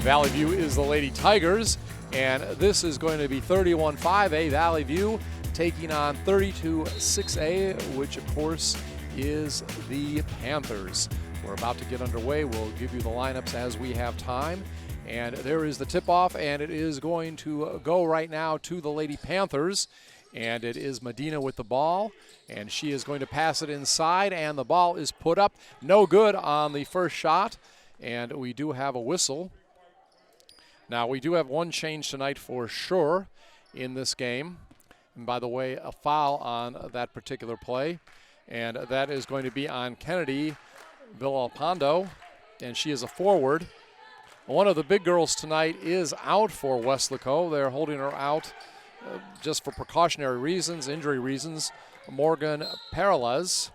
Valley View is the Lady Tigers, and this is going to be 31-5A Valley View taking on 32-6A, which of course is the Panthers. We're about to get underway. We'll give you the lineups as we have time. And there is the tip-off, and it is going to go right now to the Lady Panthers. And it is Medina with the ball, and she is going to pass it inside, and the ball is put up. No good on the first shot, and we do have a whistle. Now, we do have one change tonight for sure in this game. And by the way, a foul on that particular play, and that is going to be on Kennedy Villalpando, and she is a forward. One of the big girls tonight is out for Weslaco. They're holding her out just for precautionary reasons, injury reasons, Morgan Peralez.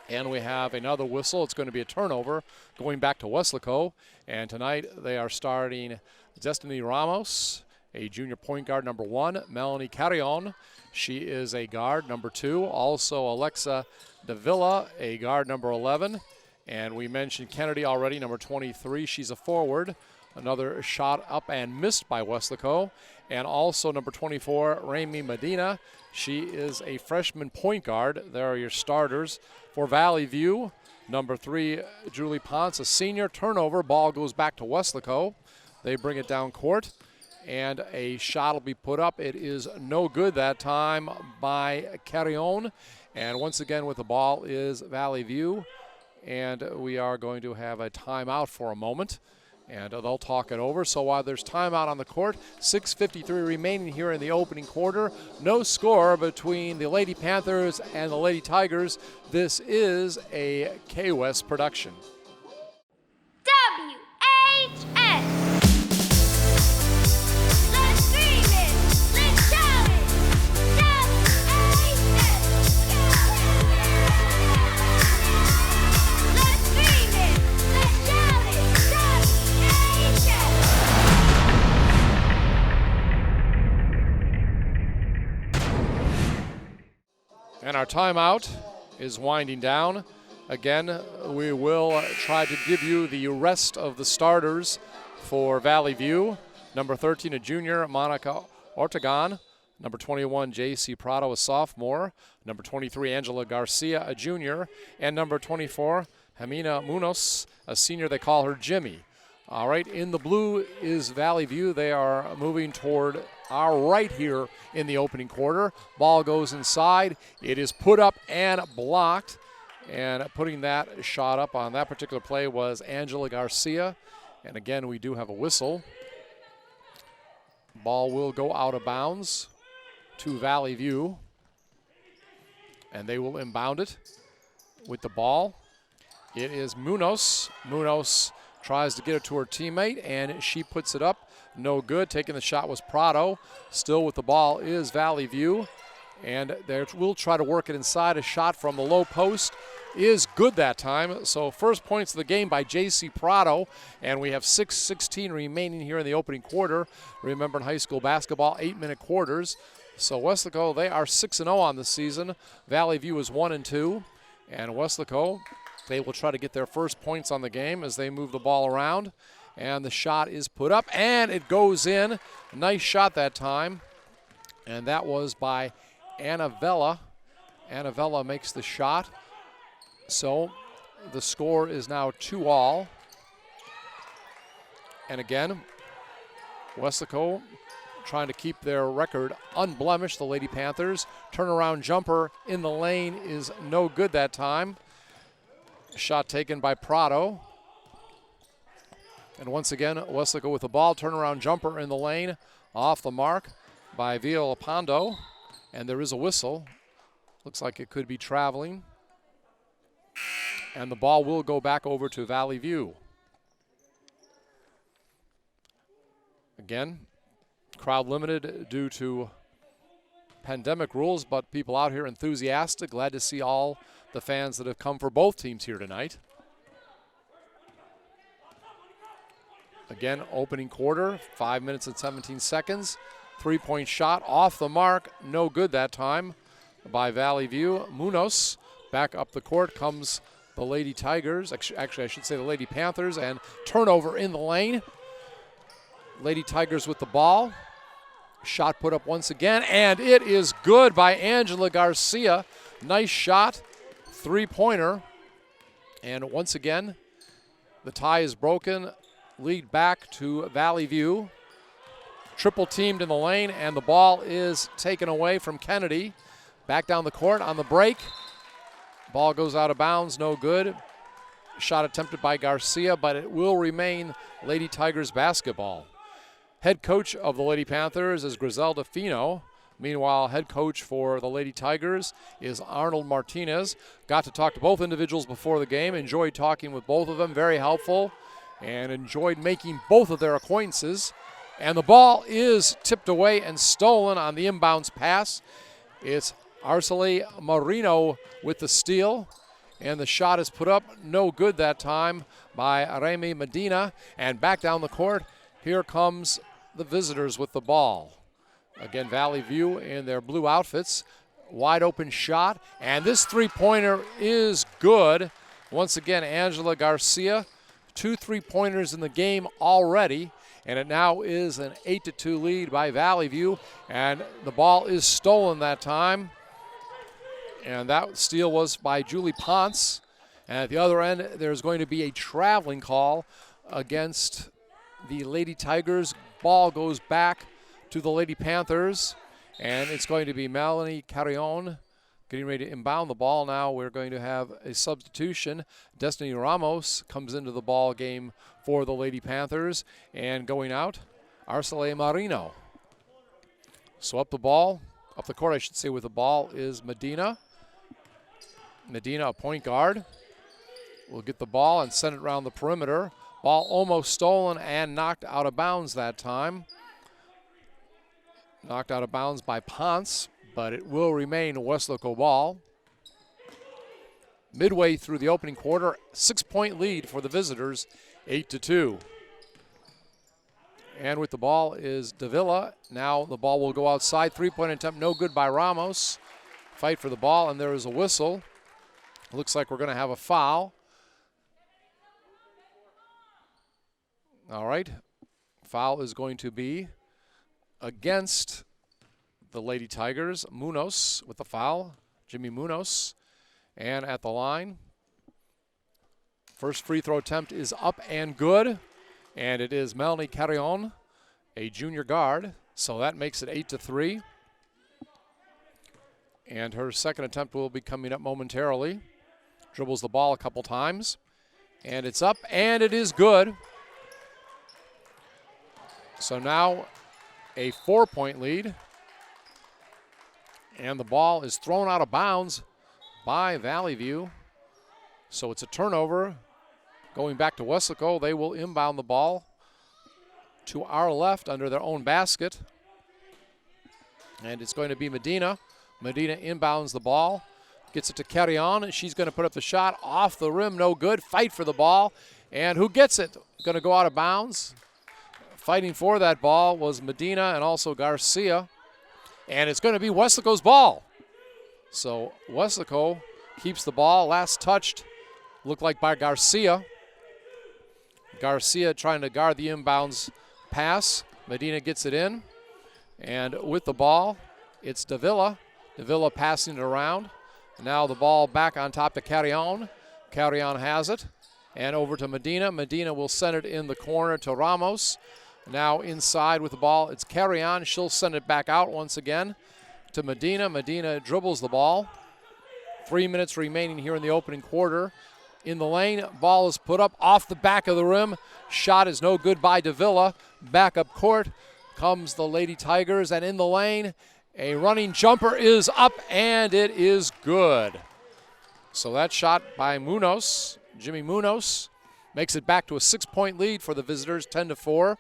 And we have another whistle. It's going to be a turnover going back to Weslaco. And tonight they are starting Destiny Ramos, a junior point guard, number 1. Melanie Carrion, she is a guard, number 2. Also Alexa Davila, a guard, number 11. And we mentioned Kennedy already, number 23. She's a forward. Another shot up and missed by Weslaco. And also number 24, Rami Medina. She is a freshman point guard. There are your starters. For Valley View, number 3, Julie Ponce, a senior. Turnover, ball goes back to Weslaco. They bring it down court, and a shot will be put up. It is no good that time by Carrion. And once again with the ball is Valley View. And we are going to have a timeout for a moment, and they'll talk it over. So while there's timeout on the court, 6:53 remaining here in the opening quarter. No score between the Lady Panthers and the Lady Tigers. This is a K-West production. WHS. Let's dream it. Let's shout it. Let's dream it. Let's shout it. And our timeout is winding down. Again, we will try to give you the rest of the starters for Valley View. Number 13, a junior, Monica Ortegon. Number 21, J.C. Prado, a sophomore. Number 23, Angela Garcia, a junior. And number 24, Jamina Munoz, a senior. They call her Jimmy. All right, in the blue is Valley View. They are moving toward our right here in the opening quarter. Ball goes inside. It is put up and blocked. And putting that shot up on that particular play was Angela Garcia. And again, we do have a whistle. Ball will go out of bounds to Valley View. And they will inbound it with the ball. It is Munoz. Munoz tries to get it to her teammate, and she puts it up. No good. Taking the shot was Prado. Still with the ball is Valley View. And we'll try to work it inside. A shot from the low post is good that time. So first points of the game by J.C. Prado. And we have 6:16 remaining here in the opening quarter. Remember, in high school basketball, 8-minute quarters. So Weslaco, they are 6-0 on the season. Valley View is 1-2. And Weslaco, they will try to get their first points on the game as they move the ball around. And the shot is put up, and it goes in. Nice shot that time. And that was by Anna Vella. Anna Vella makes the shot. So the score is now 2-all. And again, Weslaco trying to keep their record unblemished, the Lady Panthers. Turnaround jumper in the lane is no good that time. Shot taken by Prado. And once again, Weslaco with the ball. Turnaround jumper in the lane. Off the mark by Villalpando. And there is a whistle. Looks like it could be traveling. And the ball will go back over to Valley View. Again, crowd limited due to pandemic rules, but people out here enthusiastic. Glad to see all the fans that have come for both teams here tonight. Again, opening quarter, 5 minutes and 17 seconds. Three-point shot off the mark, no good that time by Valley View. Munoz back up the court comes the Lady Tigers. Actually, I should say the Lady Panthers, and turnover in the lane. Lady Tigers with the ball. Shot put up once again, and it is good by Angela Garcia. Nice shot, three-pointer. And once again, the tie is broken. Lead back to Valley View. Triple teamed in the lane, and the ball is taken away from Kennedy. Back down the court on the break. Ball goes out of bounds, no good. Shot attempted by Garcia, but it will remain Lady Tigers basketball. Head coach of the Lady Panthers is Griselda Fino. Meanwhile, head coach for the Lady Tigers is Arnold Martinez. Got to talk to both individuals before the game. Enjoyed talking with both of them. Very helpful. And enjoyed making both of their acquaintances. And the ball is tipped away and stolen on the inbounds pass. It's Arceli Marino with the steal. And the shot is put up. No good that time by Remy Medina. And back down the court, here comes the visitors with the ball. Again, Valley View in their blue outfits. Wide open shot, and this three-pointer is good. Once again, Angela Garcia, 2 3-pointers in the game already, and it now is an 8-2 lead by Valley View, and the ball is stolen that time. And that steal was by Julie Ponce. And at the other end, there's going to be a traveling call against the Lady Tigers. Ball goes back to the Lady Panthers, and it's going to be Melanie Carrion getting ready to inbound the ball. Now we're going to have a substitution. Destiny Ramos comes into the ball game for the Lady Panthers, and going out, Arceli Marino. So up the court, I should say, with the ball is Medina. Medina, a point guard, will get the ball and send it around the perimeter. Ball almost stolen and knocked out of bounds that time. Knocked out of bounds by Ponce, but it will remain a Weslaco ball. Midway through the opening quarter, 6-point lead for the visitors, 8-2. And with the ball is Davila. Now the ball will go outside. 3-point attempt, no good by Ramos. Fight for the ball, and there is a whistle. Looks like we're going to have a foul. All right, foul is going to be against the Lady Tigers. Munoz with the foul, Jimmy Munoz. And at the line, first free throw attempt is up and good. And it is Melanie Carrion, a junior guard. So that makes it 8-3. And her second attempt will be coming up momentarily. Dribbles the ball a couple times. And it's up, and it is good. So now a 4-point lead. And the ball is thrown out of bounds by Valley View. So it's a turnover. Going back to Weslaco, they will inbound the ball to our left under their own basket. And it's going to be Medina. Medina inbounds the ball. Gets it to Carrion. She's going to put up the shot off the rim. No good. Fight for the ball. And who gets it? Going to go out of bounds. Fighting for that ball was Medina and also Garcia. And it's going to be Weslaco's ball. So Weslaco keeps the ball. Last touched, looked like by Garcia. Garcia trying to guard the inbounds pass. Medina gets it in. And with the ball, it's Davila. Davila passing it around. Now the ball back on top to Carrion. Carrion has it. And over to Medina. Medina will send it in the corner to Ramos. Now inside with the ball, it's Carrion. She'll send it back out once again to Medina. Medina dribbles the ball. 3 minutes remaining here in the opening quarter. In the lane, ball is put up off the back of the rim. Shot is no good by Davila. Back up court comes the Lady Tigers, and in the lane, a running jumper is up, and it is good. So that shot by Munoz, Jimmy Munoz, makes it back to a 6-point lead for the visitors, 10-4.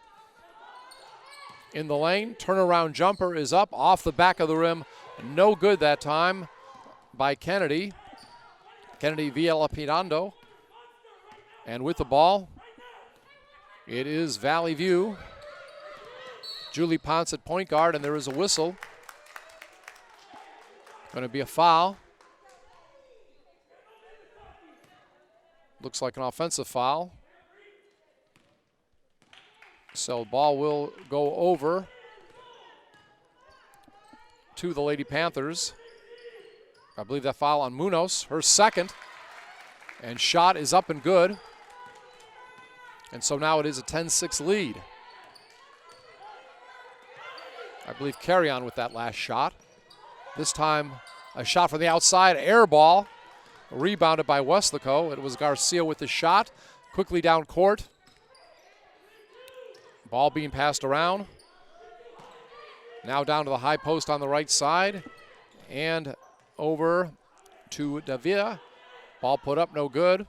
In the lane, turnaround jumper is up off the back of the rim. No good that time by Kennedy. Kennedy Villalpidando. And with the ball, it is Valley View. Julie Ponce at point guard, and there is a whistle. Going to be a foul. Looks like an offensive foul. So ball will go over to the Lady Panthers. I believe that foul on Munoz, her second. And shot is up and good. And so now it is a 10-6 lead. I believe carry on with that last shot. This time a shot from the outside, air ball. Rebounded by Weslaco. It was Garcia with the shot. Quickly down court. Ball being passed around. Now down to the high post on the right side. And over to Davia. Ball put up, no good.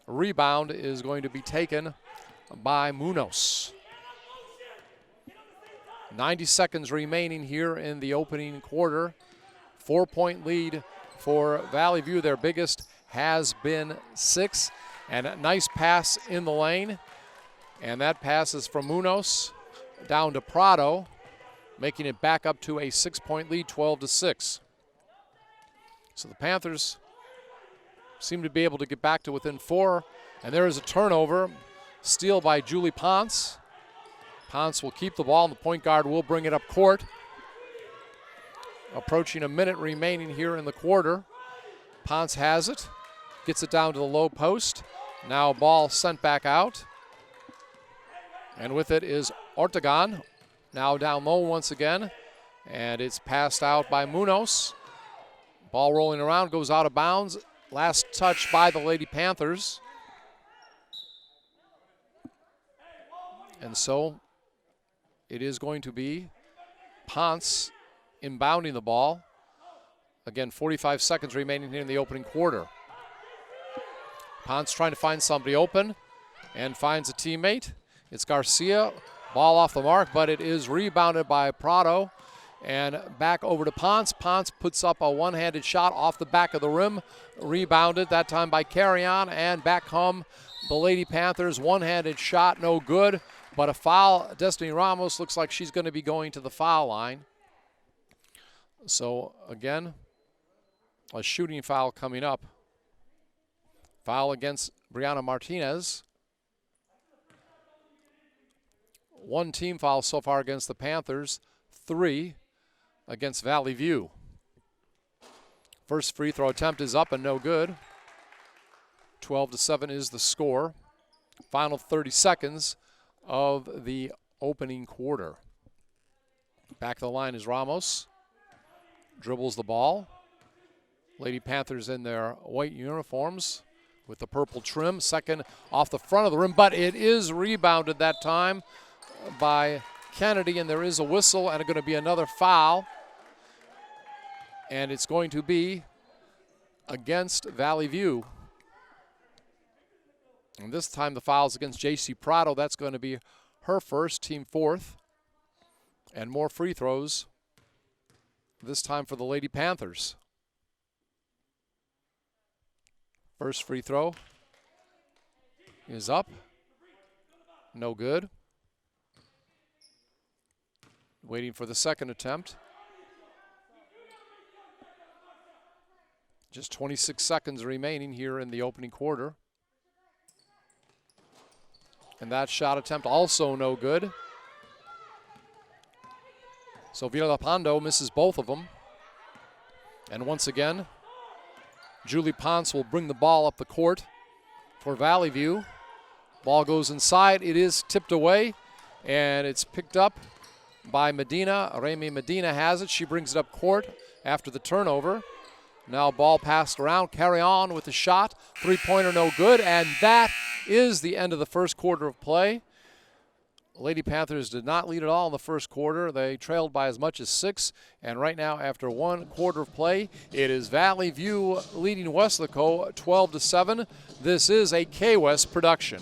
Rebound is going to be taken by Munoz. 90 seconds remaining here in the opening quarter. 4-point lead for Valley View. Their biggest has been 6. And a nice pass in the lane. And that pass is from Munoz down to Prado, making it back up to a 6-point lead, 12-6. So the Panthers seem to be able to get back to within 4. And there is a turnover. Steal by Julie Ponce. Ponce will keep the ball, and the point guard will bring it up court. Approaching a minute remaining here in the quarter. Ponce has it. Gets it down to the low post. Now ball sent back out. And with it is Ortegon. Now down low once again. And it's passed out by Munoz. Ball rolling around, goes out of bounds. Last touch by the Lady Panthers. And so it is going to be Ponce inbounding the ball. Again, 45 seconds remaining here in the opening quarter. Ponce trying to find somebody open and finds a teammate. It's Garcia. Ball off the mark, but it is rebounded by Prado. And back over to Ponce. Ponce puts up a one-handed shot off the back of the rim. Rebounded, that time by Carrion. And back come the Lady Panthers. One-handed shot, no good. But a foul. Destiny Ramos looks like she's going to be going to the foul line. So, again, a shooting foul coming up. Foul against Brianna Martinez. 1 team foul so far against the Panthers. 3 against Valley View. First free throw attempt is up and no good. 12-7 is the score. Final 30 seconds of the opening quarter. Back to the line is Ramos. Dribbles the ball. Lady Panthers in their white uniforms with the purple trim. Second off the front of the rim, but it is rebounded that time by Kennedy, and there is a whistle and going to be another foul. And it's going to be against Valley View. And this time the foul's against J.C. Prado. That's going to be her first, team 4th. And more free throws, this time for the Lady Panthers. First free throw is up. No good. Waiting for the second attempt. Just 26 seconds remaining here in the opening quarter. And that shot attempt also no good. So Villalpando misses both of them. And once again, Julie Ponce will bring the ball up the court for Valley View. Ball goes inside. It is tipped away, and it's picked up by Medina. Remy Medina has it. She brings it up court after the turnover. Now ball passed around. Carry on with the shot. Three-pointer no good, and that is the end of the first quarter of play. Lady Panthers did not lead at all in the first quarter. They trailed by as much as 6, and right now after 1 quarter of play, it is Valley View leading Weslaco 12-7. This is a K-West production.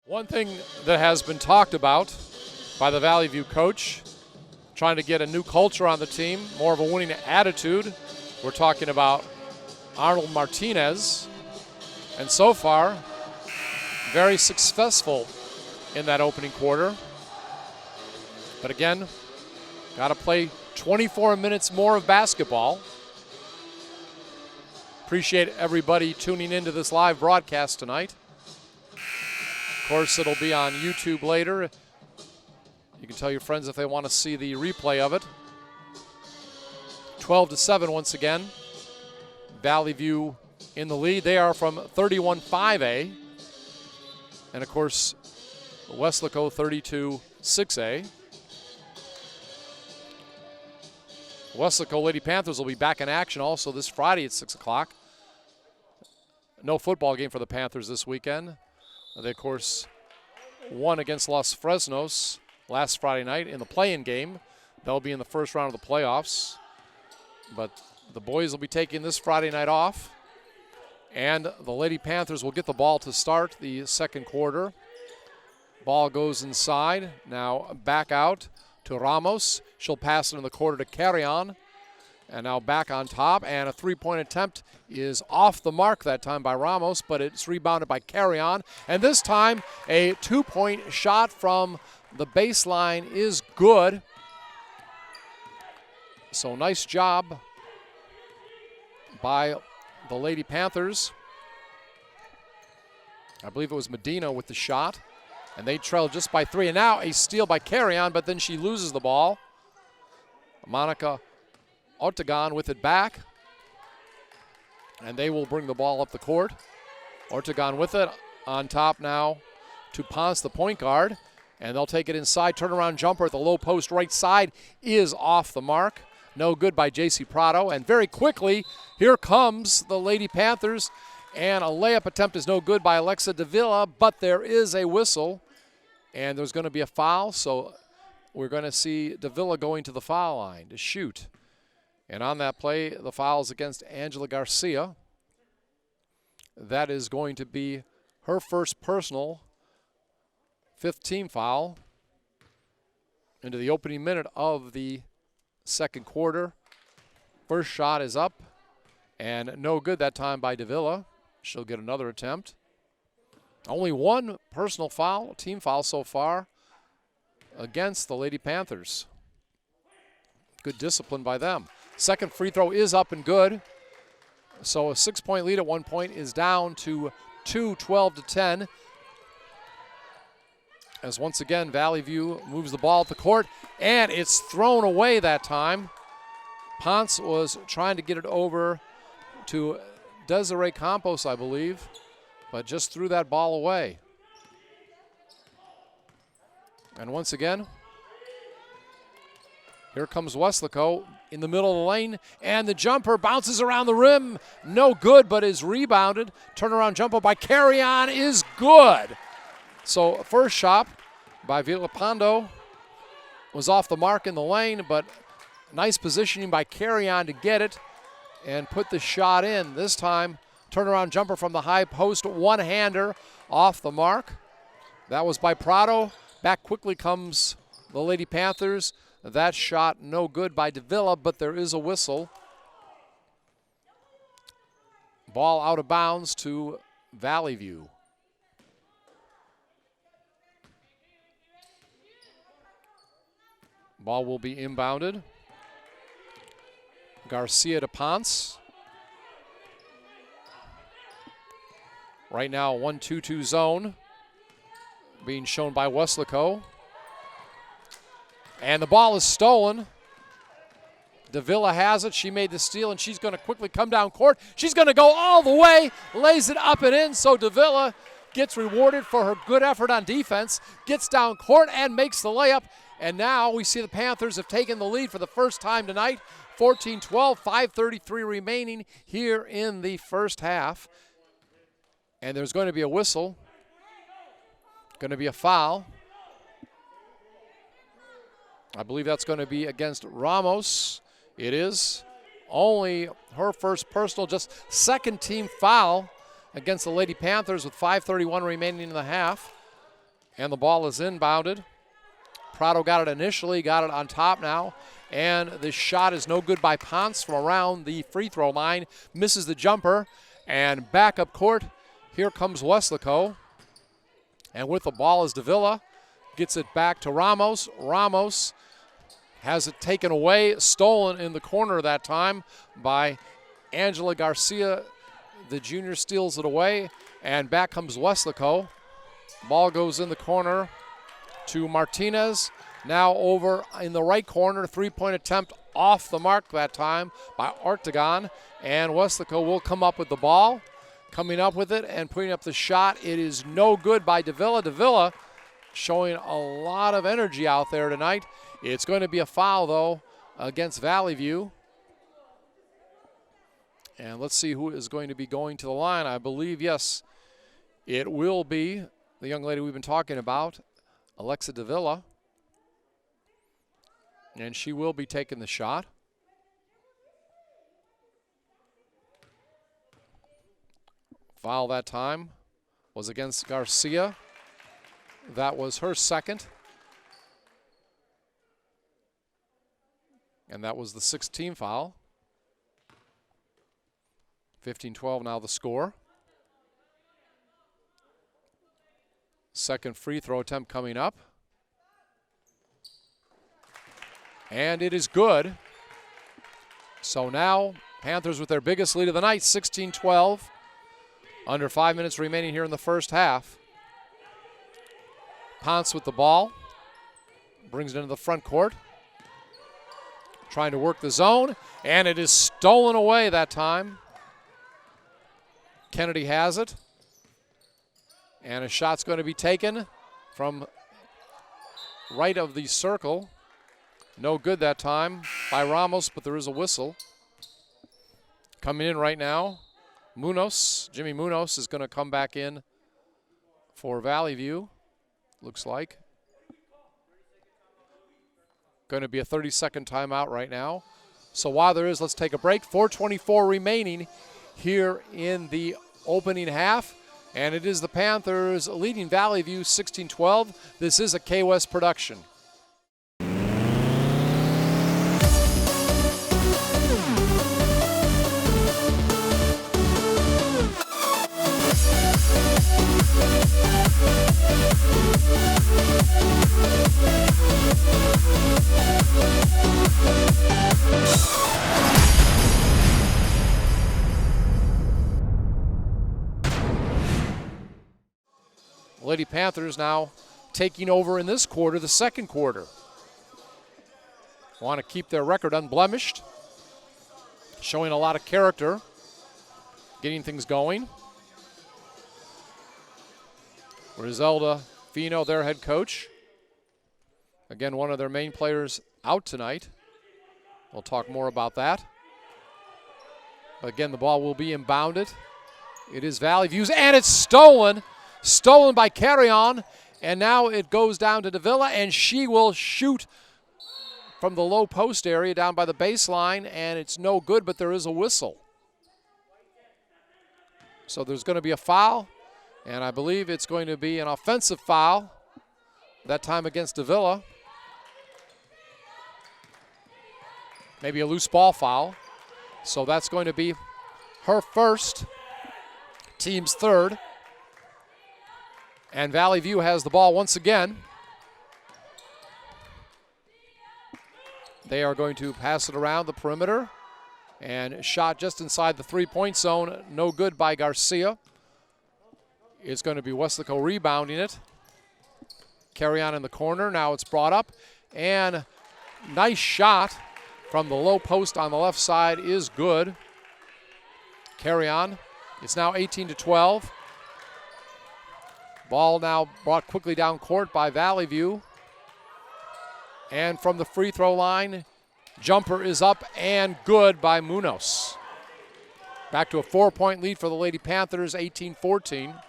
One thing that has been talked about by the Valley View coach, trying to get a new culture on the team, more of a winning attitude. We're talking about Arnold Martinez. And so far, very successful in that opening quarter. But again, got to play 24 minutes more of basketball. Appreciate everybody tuning into this live broadcast tonight. Of course, it'll be on YouTube later. You can tell your friends if they want to see the replay of it. 12-7 once again. Valley View in the lead. They are from 31-5A. And of course, Weslaco 32-6A. Weslaco Lady Panthers will be back in action also this Friday at 6 o'clock. No football game for the Panthers this weekend. They, of course, won against Los Fresnos last Friday night in the play-in game. They'll be in the first round of the playoffs. But the boys will be taking this Friday night off. And the Lady Panthers will get the ball to start the second quarter. Ball goes inside. Now back out to Ramos. She'll pass it in the quarter to Carrion. And now back on top. And a three-point attempt is off the mark that time by Ramos, but it's rebounded by Carrion. And this time, a two-point shot from the baseline is good. So nice job by the Lady Panthers. I believe it was Medina with the shot. And they trail just by 3. And now a steal by Carrion, but then she loses the ball. Monica Ortegon with it back. And they will bring the ball up the court. Ortegon with it on top now to Ponce, the point guard. And they'll take it inside. Turnaround jumper at the low post right side is off the mark. No good by J.C. Prado. And very quickly, here comes the Lady Panthers. And a layup attempt is no good by Alexa Davila, but there is a whistle. And there's going to be a foul, so we're going to see Davila going to the foul line to shoot. And on that play, the foul is against Angela Garcia. That is going to be her first personal, 5th team foul into the opening minute of the second quarter. First shot is up, and no good that time by Davila. She'll get another attempt. Only one personal foul, team foul so far against the Lady Panthers. Good discipline by them. Second free throw is up and good. So a 6-point lead at one point is down to 2, 12-10. As once again, Valley View moves the ball at the court, and it's thrown away that time. Ponce was trying to get it over to Desiree Campos, I believe, but just threw that ball away. And once again, here comes Weslaco in the middle of the lane, and the jumper bounces around the rim. No good, but is rebounded. Turnaround jumper by Carrion is good. So first shot by Villalpando was off the mark in the lane, but nice positioning by Carrion to get it and put the shot in. This time, turnaround jumper from the high post, one-hander off the mark. That was by Prado. Back quickly comes the Lady Panthers. That shot no good by Davila, but there is a whistle. Ball out of bounds to Valley View. Ball will be inbounded. Garcia to Ponce. Right now, 1-2-2 zone being shown by Weslaco. And the ball is stolen. Davila has it. She made the steal, and she's going to quickly come down court. She's going to go all the way, lays it up and in, so Davila gets rewarded for her good effort on defense, gets down court and makes the layup. And now we see the Panthers have taken the lead for the first time tonight. 14-12, 5:33 remaining here in the first half. And there's going to be a whistle. Going to be a foul. I believe that's going to be against Ramos. It is. Only her first personal, just second team foul against the Lady Panthers with 5:31 remaining in the half. And the ball is inbounded. Prado got it initially, got it on top now. And the shot is no good by Ponce from around the free throw line. Misses the jumper. And back up court, here comes Weslaco. And with the ball is Davila. Gets it back to Ramos. Ramos has it taken away, stolen in the corner that time by Angela Garcia. The junior steals it away, and back comes Weslaco. Ball goes in the corner to Martinez. Now over in the right corner, three-point attempt off the mark that time by Ortegon, and Weslaco will come up with the ball. Coming up with it and putting up the shot. It is no good by Davila. Davila showing a lot of energy out there tonight. It's going to be a foul, though, against Valley View. And let's see who is going to be going to the line. I believe, yes, it will be the young lady we've been talking about, Alexa Davila. And she will be taking the shot. Foul that time was against Garcia. That was her second. And that was the 16th foul. 15-12 now the score. Second free throw attempt coming up. And it is good. So now Panthers with their biggest lead of the night, 16-12. Under 5 minutes remaining here in the first half. Ponce with the ball. Brings it into the front court. Trying to work the zone. And it is stolen away that time. Kennedy has it. And a shot's going to be taken from right of the circle. No good that time by Ramos, but there is a whistle. Coming in right now, Munoz, Jimmy Munoz is going to come back in for Valley View, looks like. Going to be a 30-second timeout right now. So while there is, let's take a break. 4:24 remaining here in the opening half. And it is the Panthers leading Valley View 16-12. This is a K-West production. Lady Panthers now taking over in this quarter, the second quarter. Want to keep their record unblemished. Showing a lot of character. Getting things going. Griselda Fino, their head coach. Again, one of their main players out tonight. We'll talk more about that. But again, the ball will be inbounded. It is Valley View's, and it's stolen. Stolen by Carrion, and now it goes down to Davila, and she will shoot from the low post area down by the baseline, and it's no good, but there is a whistle. So there's going to be a foul, and I believe it's going to be an offensive foul, that time against Davila. Maybe a loose ball foul. So that's going to be her first, team's third. And Valley View has the ball once again. They are going to pass it around the perimeter. And shot just inside the three-point zone. No good by Garcia. It's going to be Weslaco rebounding it. Carry on in the corner. Now it's brought up. And nice shot from the low post on the left side is good. Carry on. It's now 18-12. Ball now brought quickly down court by Valley View. And from the free throw line, jumper is up and good by Munoz. Back to a 4-point lead for the Lady Panthers, 18-14.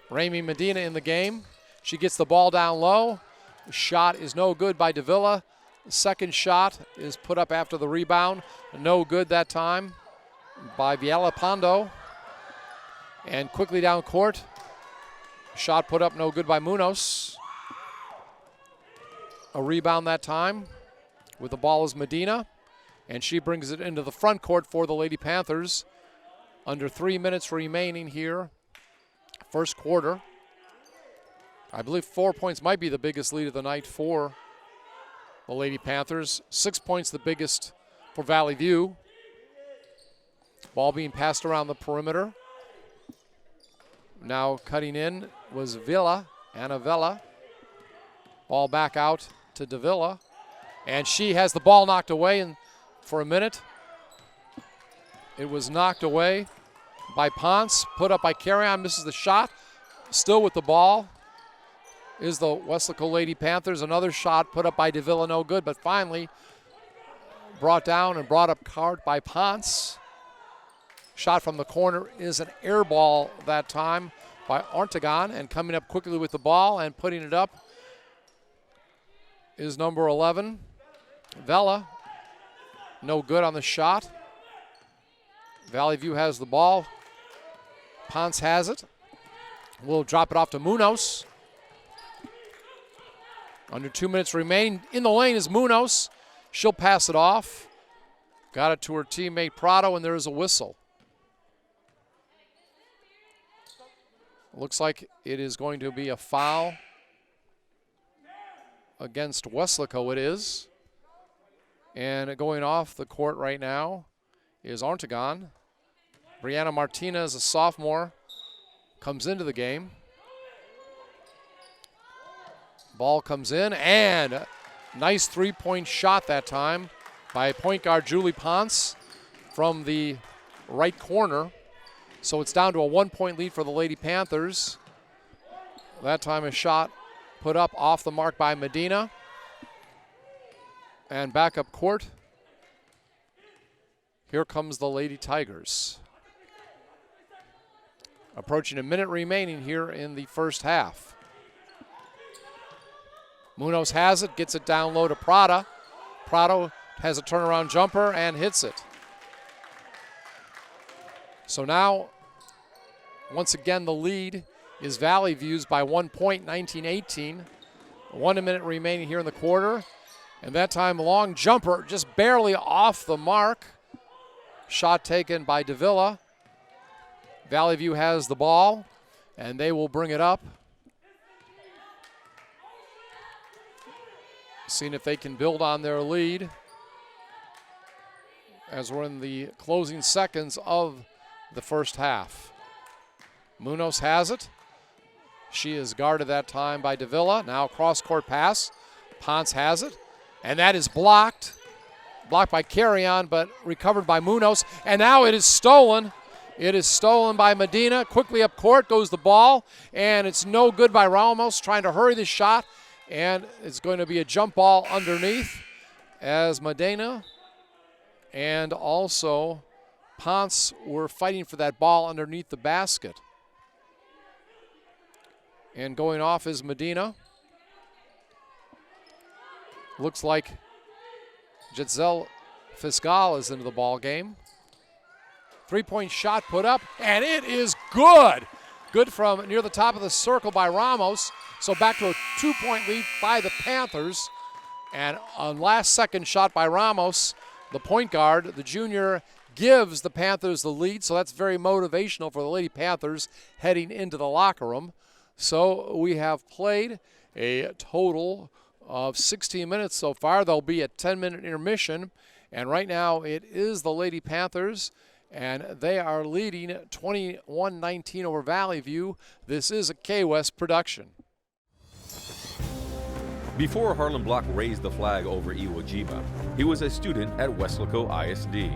Ramey Medina in the game. She gets the ball down low. The shot is no good by Davila. The second shot is put up after the rebound. No good that time by Villalpando. And quickly down court. Shot put up no good by Munoz. A rebound that time with the ball is Medina, and she brings it into the front court for the Lady Panthers. Under 3 minutes remaining here, first quarter. I believe 4 points might be the biggest lead of the night for the Lady Panthers. 6 points the biggest for Valley View. Ball being passed around the perimeter. Now cutting in was Anna Villa. Ball back out to Davila. And she has the ball knocked away and for a minute. It was knocked away by Ponce, put up by Carrion, misses the shot. Still with the ball is the Weslaco Lady Panthers. Another shot put up by Davila, no good, but finally brought down and brought up card by Ponce. Shot from the corner is an air ball that time by Ortegon, and coming up quickly with the ball and putting it up is number 11, Vela. No good on the shot. Valley View has the ball. Ponce has it. We'll drop it off to Munoz. Under 2 minutes remaining. In the lane is Munoz. She'll pass it off. Got it to her teammate Prado, and there is a whistle. Looks like it is going to be a foul against Weslaco. It is. And going off the court right now is Ortegon. Brianna Martinez, a sophomore, comes into the game. Ball comes in, and a nice three-point shot that time by point guard Julie Ponce from the right corner. So it's down to a 1-point lead for the Lady Panthers. That time a shot put up off the mark by Medina. And back up court. Here comes the Lady Tigers. Approaching a minute remaining here in the first half. Munoz has it, gets it down low to Prada. Prado has a turnaround jumper and hits it. So now, once again, the lead is Valley View's by 1 point, 19-18. 1 minute remaining here in the quarter. And that time, a long jumper, just barely off the mark. Shot taken by Davila. Valley View has the ball, and they will bring it up. Seeing if they can build on their lead as we're in the closing seconds of the first half. Munoz has it. She is guarded that time by Davila. Now cross-court pass. Ponce has it, and that is blocked. Blocked by Carrion, but recovered by Munoz. And now it is stolen. It is stolen by Medina. Quickly up court goes the ball, and it's no good by Ramos, trying to hurry the shot. And it's going to be a jump ball underneath as Medina and also Ponce were fighting for that ball underneath the basket. And going off is Medina. Looks like Giselle Fiscal is into the ball game. Three-point shot put up, and it is good. Good from near the top of the circle by Ramos. So back to a 2-point lead by the Panthers. And on last second shot by Ramos, the point guard, the junior, gives the Panthers the lead. So that's very motivational for the Lady Panthers heading into the locker room. So we have played a total of 16 minutes so far. There'll be a 10-minute intermission. And right now it is the Lady Panthers, and they are leading 21-19 over Valley View. This is a K-West production. Before Harlan Block raised the flag over Iwo Jima, he was a student at Weslaco ISD.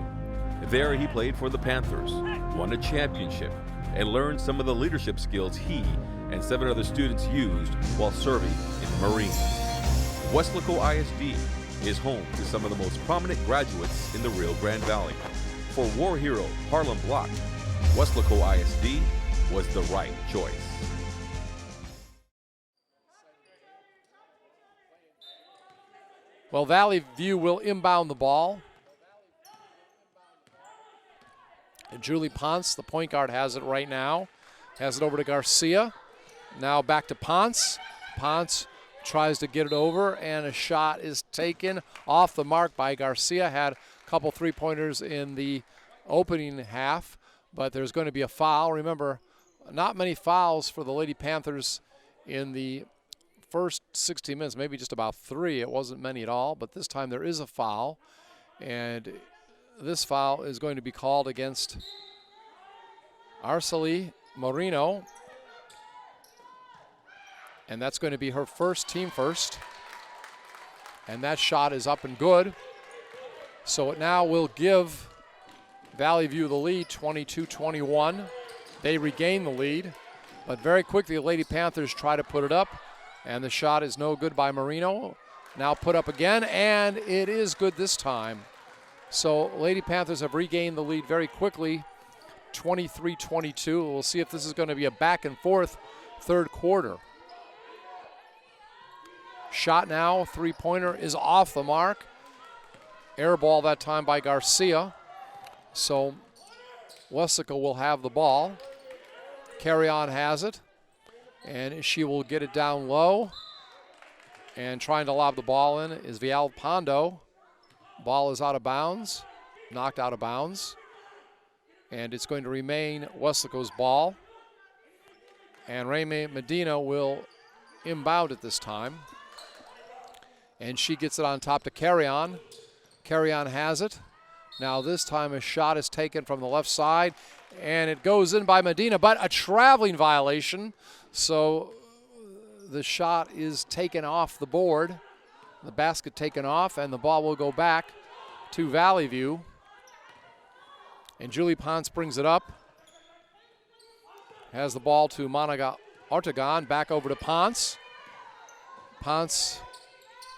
There he played for the Panthers, won a championship, and learned some of the leadership skills he and 7 other students used while serving in the Marines. Weslaco ISD is home to some of the most prominent graduates in the Rio Grande Valley. For war hero Harlan Block, Weslaco ISD was the right choice. Well, Valley View will inbound the ball. And Julie Ponce, the point guard, has it right now. Has it over to Garcia. Now back to Ponce. Ponce tries to get it over, and a shot is taken off the mark by Garcia. Had a couple three-pointers in the opening half, but there's going to be a foul. Remember, not many fouls for the Lady Panthers in the first 60 minutes, maybe just about 3. It wasn't many at all, but this time there is a foul, and this foul is going to be called against Araceli Moreno, and that's going to be her first, team first, and that shot is up and good. So it now will give Valley View the lead, 22-21. They regain the lead, but very quickly the Lady Panthers try to put it up, and the shot is no good by Moreno. Now put up again, and it is good this time. So Lady Panthers have regained the lead very quickly, 23-22. We'll see if this is going to be a back and forth third quarter. Shot now, three-pointer is off the mark. Air ball that time by Garcia. So Weslaco will have the ball. Carry On has it, and she will get it down low. And trying to lob the ball in is Villalpando. Ball is out of bounds, knocked out of bounds. And it's going to remain Weslaco's ball. And Raime Medina will inbound it this time. And she gets it on top to Carry On. Carry On has it. Now this time a shot is taken from the left side, and it goes in by Medina, but a traveling violation. So the shot is taken off the board, the basket taken off, and the ball will go back to Valley View. And Julie Ponce brings it up. Has the ball to Monica Ortegon, back over to Ponce. Ponce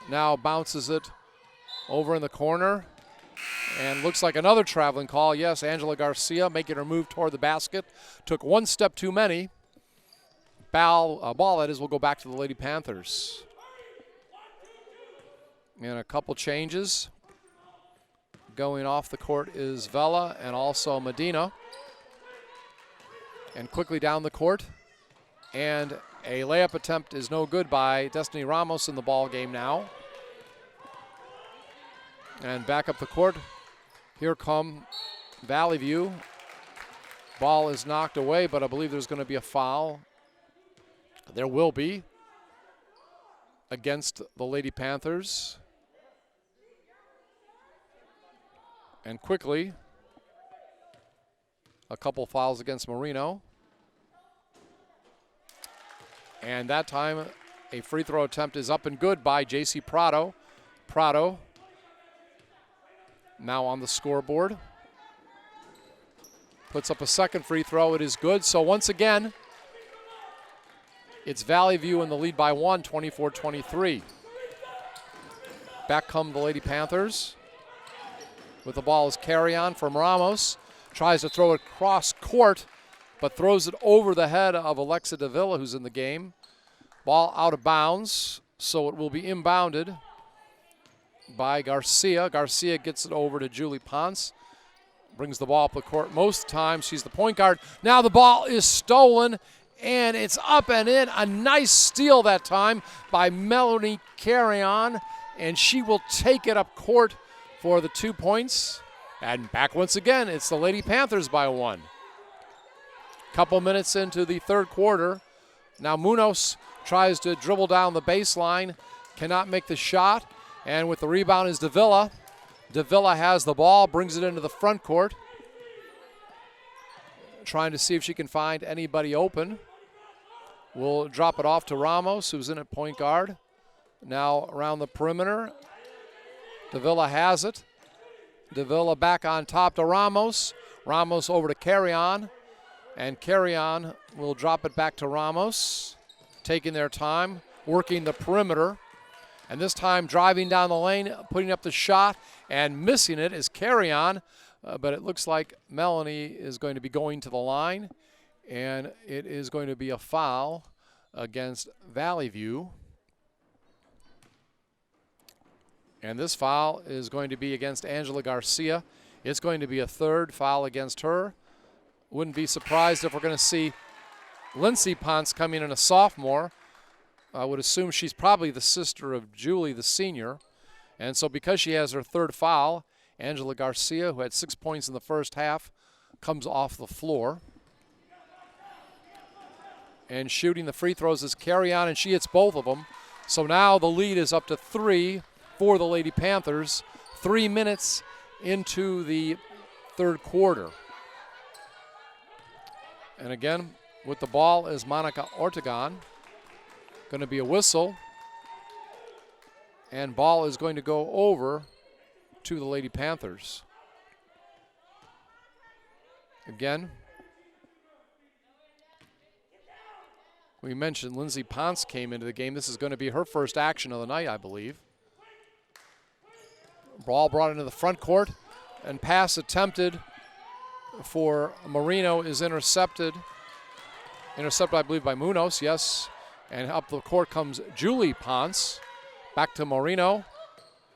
now bounces it over in the corner. And looks like another traveling call. Yes, Angela Garcia making her move toward the basket. Took one step too many. Ball that is will go back to the Lady Panthers. And a couple changes. Going off the court is Vela and also Medina. And quickly down the court. And a layup attempt is no good by Destiny Ramos in the ball game now. And back up the court. Here come Valley View. Ball is knocked away, but I believe there's going to be a foul. There will be against the Lady Panthers. And quickly, a couple fouls against Moreno. And that time, a free throw attempt is up and good by J.C. Prado. Prado now on the scoreboard. Puts up a second free throw. It is good. So once again, it's Valley View in the lead by 1, 24-23. Back come the Lady Panthers. With the ball is Carry On from Ramos. Tries to throw it cross court, but throws it over the head of Alexa Davila, who's in the game. Ball out of bounds, so it will be inbounded by Garcia. Garcia gets it over to Julie Ponce. Brings the ball up the court most of the time. She's the point guard. Now the ball is stolen, and it's up and in. A nice steal that time by Melanie Carry On, and she will take it up court for the 2 points. And back once again, it's the Lady Panthers by 1. Couple minutes into the third quarter. Now Munoz tries to dribble down the baseline, cannot make the shot. And with the rebound is Davila. Davila has the ball, brings it into the front court. Trying to see if she can find anybody open. We'll drop it off to Ramos, who's in at point guard. Now around the perimeter. Davila has it. Davila back on top to Ramos. Ramos over to Carry On. And Carry On will drop it back to Ramos. Taking their time, working the perimeter. And this time driving down the lane, putting up the shot, and missing it is Carry On. But it looks like Melanie is going to be going to the line. And it is going to be a foul against Valley View. And this foul is going to be against Angela Garcia. It's going to be a third foul against her. Wouldn't be surprised if we're going to see Lindsey Ponce coming in, a sophomore. I would assume she's probably the sister of Julie, the senior. And so because she has her third foul, Angela Garcia, who had 6 points in the first half, comes off the floor. And shooting the free throws is Carrion, and she hits both of them. So now the lead is up to 3 for the Lady Panthers, 3 minutes into the third quarter. And again, with the ball is Monica Ortegon. Going to be a whistle. And ball is going to go over to the Lady Panthers. Again, we mentioned Lindsey Ponce came into the game. This is going to be her first action of the night, I believe. Ball brought into the front court, and pass attempted for Marino is intercepted. Intercepted, I believe, by Munoz, yes. And up the court comes Julie Ponce. Back to Marino.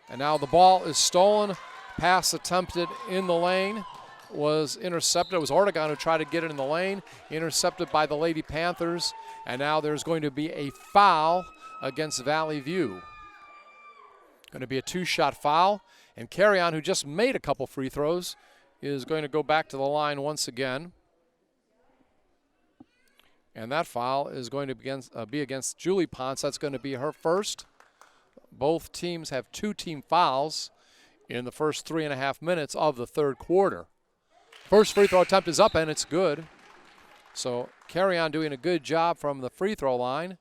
And now the ball is stolen. Pass attempted in the lane was intercepted. It was Ortegon who tried to get it in the lane. Intercepted by the Lady Panthers. And now there's going to be a foul against Valley View. Going to be a 2-shot foul. And Carrion, who just made a couple free throws, is going to go back to the line once again. And that foul is going to be against Julie Ponce. That's going to be her first. Both teams have 2 team fouls in the first 3.5 minutes of the third quarter. First free throw attempt is up, and it's good. So Carrion doing a good job from the free throw line.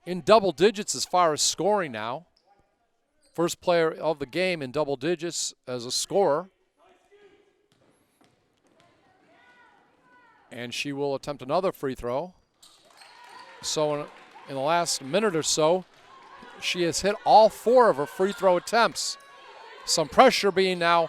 In double digits as far as scoring now. First player of the game in double digits as a scorer. And she will attempt another free throw. So in the last minute or so, she has hit all 4 of her free throw attempts. Some pressure being now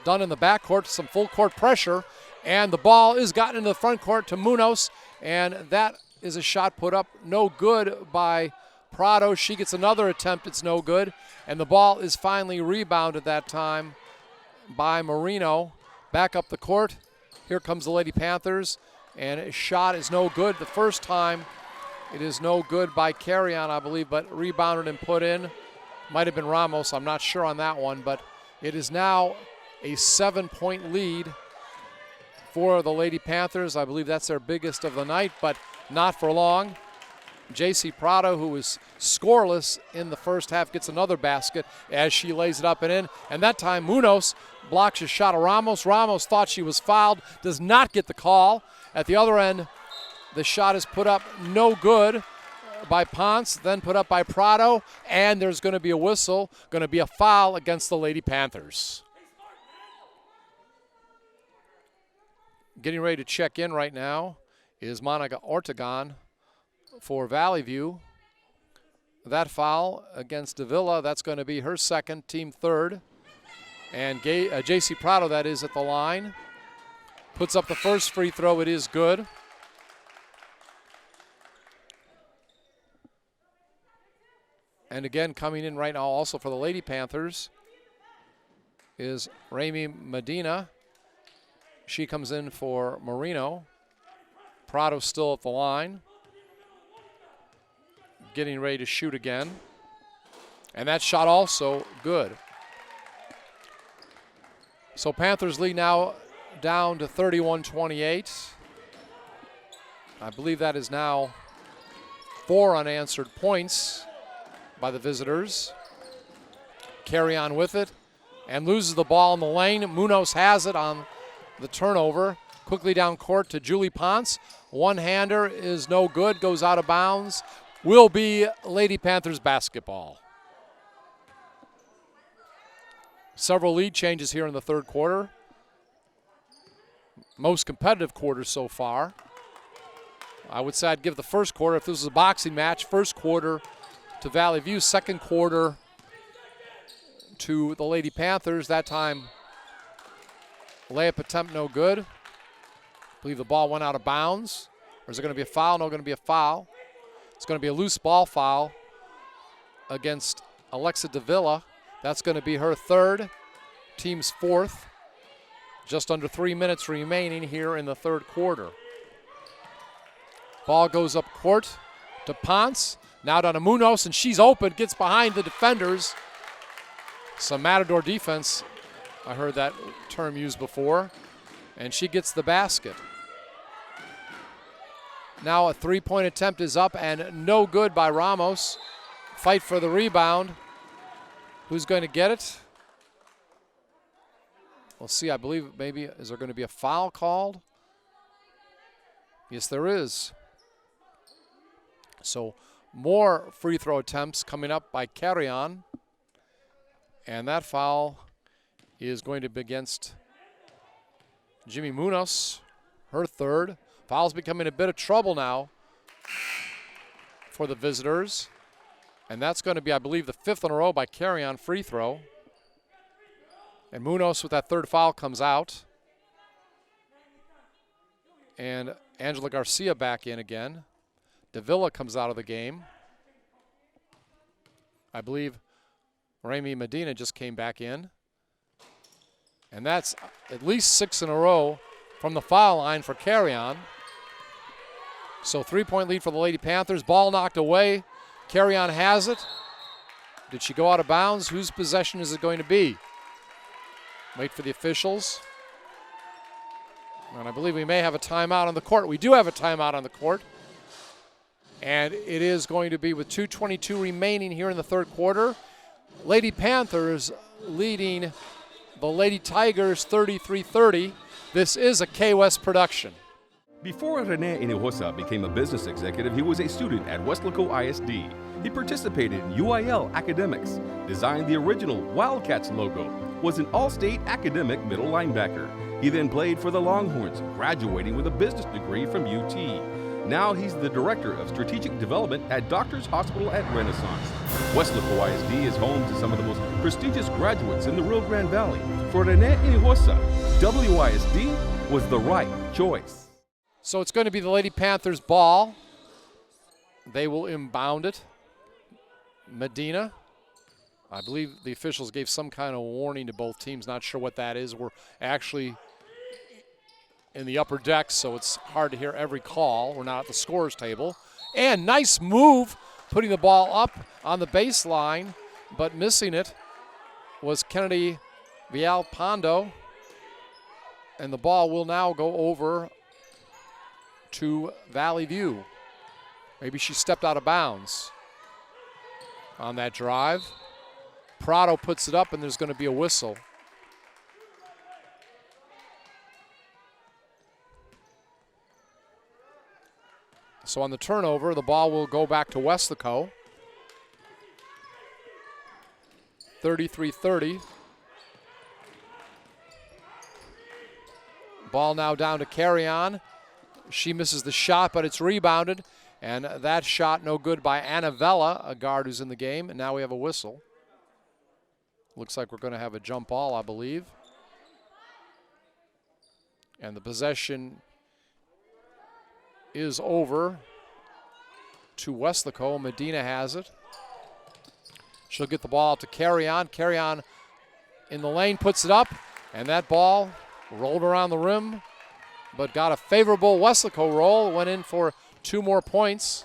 done in the backcourt, some full court pressure, and the ball is gotten into the front court to Munoz, and that is a shot put up no good by Prado. She gets another attempt, it's no good, and the ball is finally rebounded that time by Marino. Back up the court. Here comes the Lady Panthers, and a shot is no good. The first time it is no good by Carrion, I believe, but rebounded and put in. Might have been Ramos, I'm not sure on that one, but it is now a 7-point lead for the Lady Panthers. I believe that's their biggest of the night, but not for long. J.C. Prado, who was scoreless in the first half, gets another basket as she lays it up and in. And that time Munoz blocks a shot of Ramos. Ramos thought she was fouled, does not get the call. At the other end, the shot is put up no good by Ponce, then put up by Prado, and there's going to be a whistle, going to be a foul against the Lady Panthers. Getting ready to check in right now is Monica Ortegon for Valley View. That foul against Davila, that's going to be her second, team third. And J.C. Prado, that is, at the line. Puts up the first free throw, it is good. And again, coming in right now also for the Lady Panthers is Rami Medina. She comes in for Marino. Prado still at the line. Getting ready to shoot again. And that shot also good. So Panthers lead now down to 31-28. I believe that is now 4 unanswered points by the visitors. Carrion with it and loses the ball in the lane. Munoz has it on the turnover. Quickly down court to Julie Ponce. One-hander is no good, goes out of bounds. Will be Lady Panthers basketball. Several lead changes here in the third quarter. Most competitive quarter so far. I would say I'd give the first quarter, if this was a boxing match, first quarter to Valley View, second quarter to the Lady Panthers. That time, layup attempt no good. I believe the ball went out of bounds. Or is it going to be a foul? No, going to be a foul. It's going to be a loose ball foul against Alexa Davila. That's going to be her third, team's fourth. Just under 3 minutes remaining here in the third quarter. Ball goes up court to Ponce. Now down to Munoz, and she's open, gets behind the defenders. Some Matador defense. I heard that term used before. And she gets the basket. Now a three-point attempt is up and no good by Ramos. Fight for the rebound. Who's going to get it? We'll see. I believe maybe, is there going to be a foul called? Yes, there is. So more free throw attempts coming up by Carrion. And that foul is going to be against Jimmy Munoz, her third. Foul's becoming a bit of trouble now for the visitors. And that's going to be, I believe, the fifth in a row by Carrion free throw. And Munoz with that third foul comes out. And Angela Garcia back in again. Davila comes out of the game. I believe Remy Medina just came back in. And that's at least 6 in a row from the foul line for Carrion. So 3-point lead for the Lady Panthers. Ball knocked away. Carrion has it. Did she go out of bounds? Whose possession is it going to be? Wait for the officials. And I believe we may have a timeout on the court. We do have a timeout on the court. And it is going to be with 2:22 remaining here in the third quarter. Lady Panthers leading the Lady Tigers 33-30. This is a K-West production. Before Rene Hinojosa became a business executive, he was a student at Weslaco ISD. He participated in UIL academics, designed the original Wildcats logo, was an all-state academic middle linebacker. He then played for the Longhorns, graduating with a business degree from UT. Now he's the Director of Strategic Development at Doctors Hospital at Renaissance. Weslaco ISD is home to some of the most prestigious graduates in the Rio Grande Valley. For Rene Hinojosa, WISD was the right choice. So it's going to be the Lady Panthers ball. They will inbound it. Medina. I believe the officials gave some kind of warning to both teams. Not sure what that is. We're actually in the upper deck, so it's hard to hear every call. We're not at the scorer's table. And nice move, putting the ball up on the baseline, but missing it was Kennedy Villalpando. And the ball will now go over to Valley View. Maybe she stepped out of bounds on that drive. Prado puts it up, and there's going to be a whistle. So on the turnover, the ball will go back to Weslaco. 33-30. Ball now down to Carrion. She misses the shot, but it's rebounded. And that shot no good by Anna Vella, a guard who's in the game. And now we have a whistle. Looks like we're going to have a jump ball, I believe. And the possession is over to Weslaco. Medina has it. She'll get the ball out to Carrion. Carrion in the lane puts it up. And that ball rolled around the rim, but got a favorable Weslaco roll. Went in for 2 more points.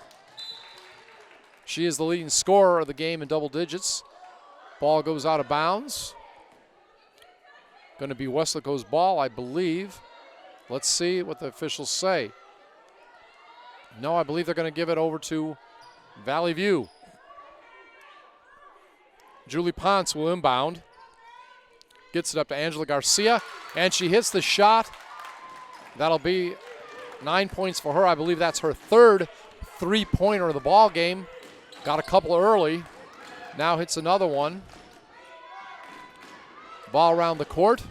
She is the leading scorer of the game in double digits. Ball goes out of bounds. Going to be Weslaco's ball, I believe. Let's see what the officials say. No, I believe they're going to give it over to Valley View. Julie Ponce will inbound. Gets it up to Angela Garcia, and she hits the shot. That'll be 9 points for her. I believe that's her third three-pointer of the ball game. Got a couple early. Now hits another one. Ball around the court.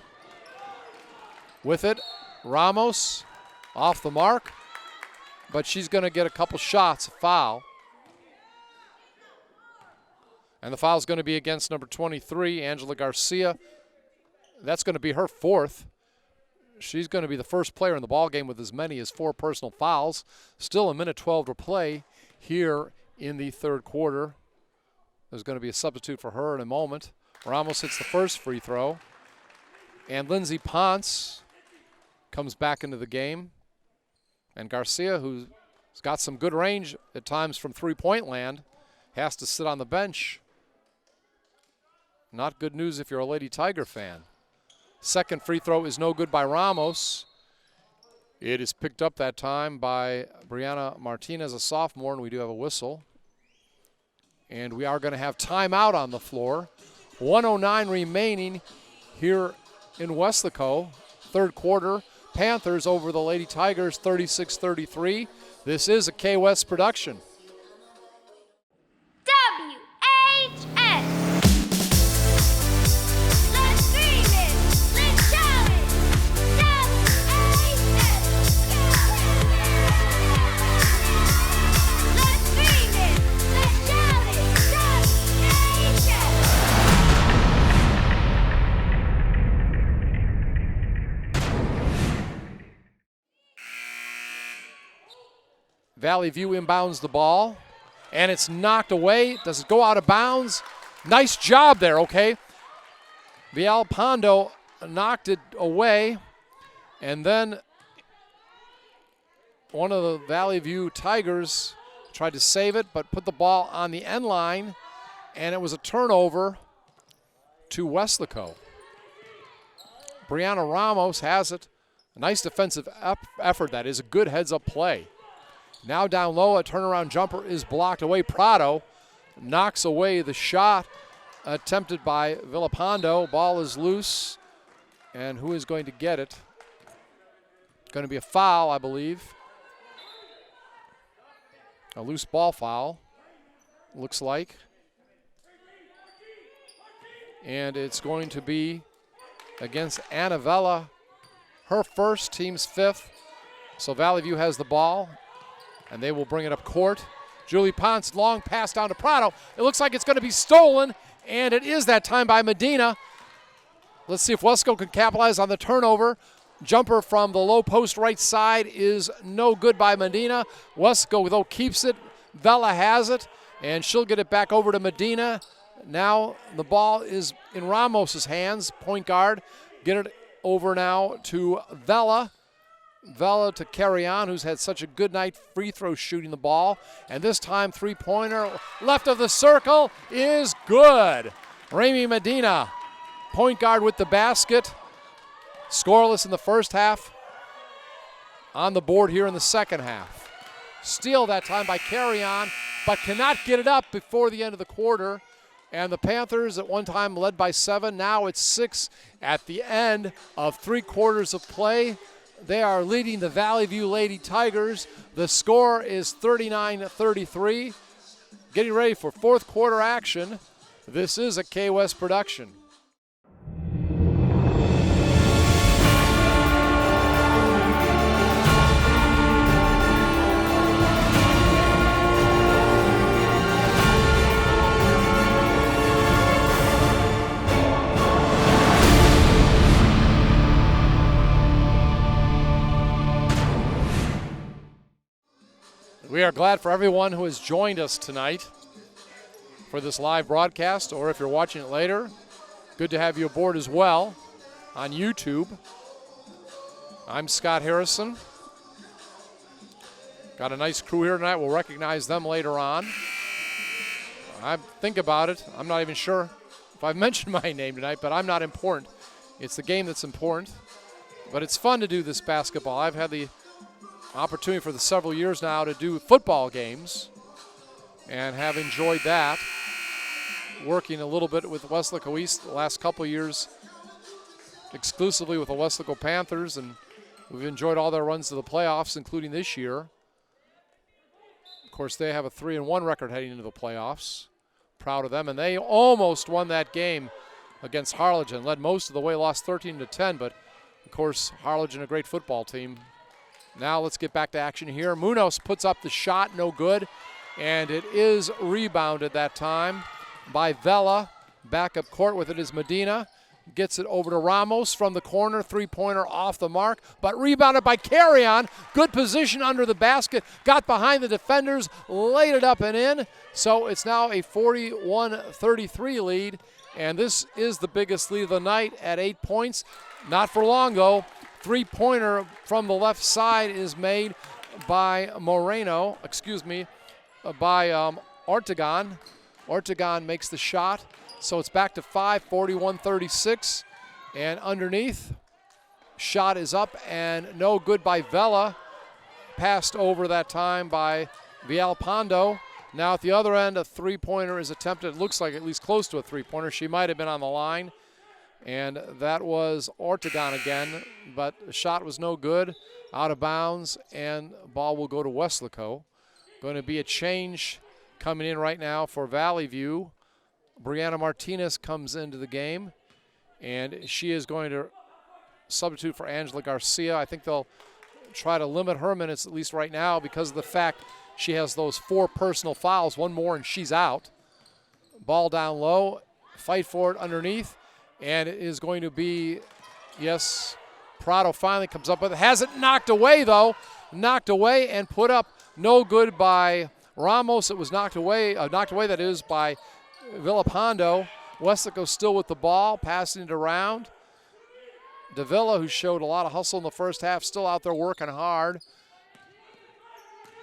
With it, Ramos off the mark, but she's going to get a couple shots, a foul. And the foul's going to be against number 23, Angela Garcia. That's going to be her fourth. She's going to be the first player in the ball game with as many as 4 personal fouls. Still a minute 12 to play here in the third quarter. There's going to be a substitute for her in a moment. Ramos hits the first free throw. And Lindsey Ponce comes back into the game. And Garcia, who's He's got some good range at times from three-point land. Has to sit on the bench. Not good news if you're a Lady Tiger fan. Second free throw is no good by Ramos. It is picked up that time by Brianna Martinez, a sophomore, and we do have a whistle. And we are going to have timeout on the floor. 1:09 remaining here in Weslaco. Third quarter, Panthers over the Lady Tigers 36-33. This is a K-West production. WHS. Let's scream it. Let's shout it. WHS. Let's scream it. Let's shout it. WHS. Valley View inbounds the ball, and it's knocked away. Does it go out of bounds? Nice job there, okay? Villalpando knocked it away, and then one of the Valley View Tigers tried to save it, but put the ball on the end line, and it was a turnover to Weslaco. Brianna Ramos has it. A nice defensive effort. That is a good heads-up play. Now down low, a turnaround jumper is blocked away. Prado knocks away the shot attempted by Villalpando. Ball is loose, and who is going to get it? Going to be a foul, I believe. A loose ball foul, looks like. And it's going to be against Annavella, her first, team's fifth. So Valley View has the ball, and they will bring it up court. Julie Ponce, long pass down to Prado. It looks like it's going to be stolen, and it is that time by Medina. Let's see if Weslaco can capitalize on the turnover. Jumper from the low post right side is no good by Medina. Weslaco, though, keeps it. Vella has it, and she'll get it back over to Medina. Now the ball is in Ramos's hands, point guard. Get it over now to Vella. Vella to carry on, who's had such a good night free throw shooting the ball. And this time, three-pointer left of the circle is good. Rami Medina, point guard with the basket. Scoreless in the first half. On the board here in the second half. Steal that time by Carry On, but cannot get it up before the end of the quarter. And the Panthers at one time led by 7. Now it's 6 at the end of 3 quarters of play. They are leading the Valley View Lady Tigers. The score is 39-33. Getting ready for fourth quarter action. This is a K-West production. We are glad for everyone who has joined us tonight for this live broadcast, or if you're watching it later, good to have you aboard as well on YouTube. I'm Scott Harrison. Got a nice crew here tonight. We'll recognize them later on. I think about it. I'm not even sure if I've mentioned my name tonight, but I'm not important. It's the game that's important. But it's fun to do this basketball. I've had the opportunity for the several years now to do football games and have enjoyed that. Working a little bit with Weslaco East the last couple of years exclusively with the Weslaco Panthers, and we've enjoyed all their runs to the playoffs, including this year. Of course, they have a 3-1 record heading into the playoffs. Proud of them, and they almost won that game against Harlingen. Led most of the way, lost 13-10, but of course, Harlingen, a great football team. Now let's get back to action here. Munoz puts up the shot, no good. And it is rebounded that time by Vella. Back up court with it is Medina. Gets it over to Ramos from the corner. Three-pointer off the mark, but rebounded by Carry On. Good position under the basket. Got behind the defenders, laid it up and in. So it's now a 41-33 lead. And this is the biggest lead of the night at 8 points. Not for long, though. Three-pointer from the left side is made. by Moreno, by Ortegon. Ortegon makes the shot, so it's back to 5, 41-36. And underneath, shot is up and no good by Vela. Passed over that time by Villalpando. Now at the other end, a three-pointer is attempted. It looks like at least close to a three-pointer. She might have been on the line. And that was Ortegon again, but the shot was no good, out of bounds, and ball will go to Weslaco. Going to be a change coming in right now for Valley View. Brianna Martinez comes into the game, and she is going to substitute for Angela Garcia. I think they'll try to limit her minutes, at least right now, because of the fact she has those 4 personal fouls, one more and she's out. Ball down low, fight for it underneath. And it is going to be, yes, Prado finally comes up with it. Has it knocked away, though. Knocked away and put up. No good by Ramos. It was knocked away, that is, by Villalpando. Weslaco still with the ball, passing it around. Davila, who showed a lot of hustle in the first half, still out there working hard.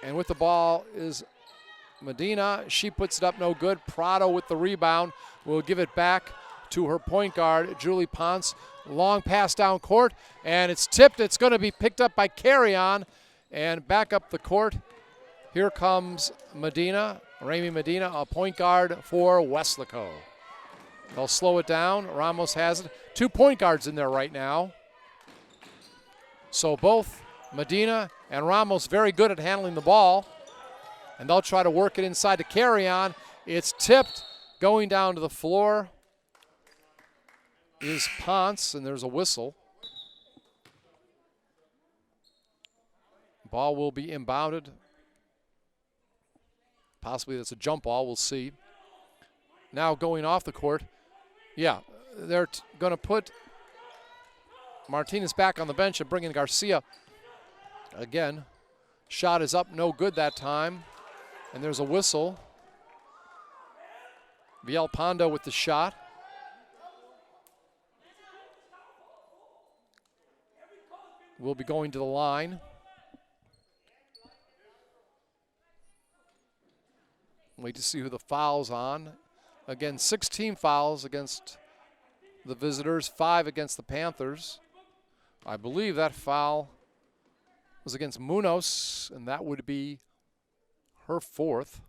And with the ball is Medina. She puts it up, no good. Prado with the rebound will give it back to her point guard, Julie Ponce. Long pass down court, and it's tipped. It's going to be picked up by Carrion, and back up the court. Here comes Medina, Rami Medina, a point guard for Weslaco. They'll slow it down. Ramos has it. 2 point guards in there right now. So both Medina and Ramos very good at handling the ball, and they'll try to work it inside to Carrion. It's tipped, going down to the floor is Ponce, and there's a whistle. Ball will be inbounded. Possibly that's a jump ball, we'll see. Now going off the court. Yeah, they're going to put Martinez back on the bench and bring in Garcia. Again, shot is up, no good that time. And there's a whistle. Villalpando with the shot. Will be going to the line. Wait to see who the foul's on. Again, 16 fouls against the visitors, 5 against the Panthers. I believe that foul was against Munoz, and that would be her 4th.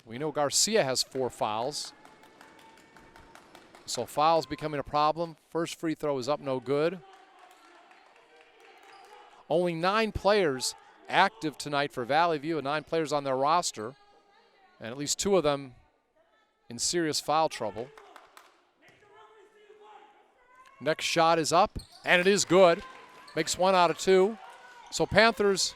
We know Garcia has 4 fouls. So fouls becoming a problem. First free throw is up, no good. Only 9 players active tonight for Valley View, and 9 players on their roster, and at least 2 of them in serious foul trouble. Next shot is up, and it is good. Makes 1 out of 2. So Panthers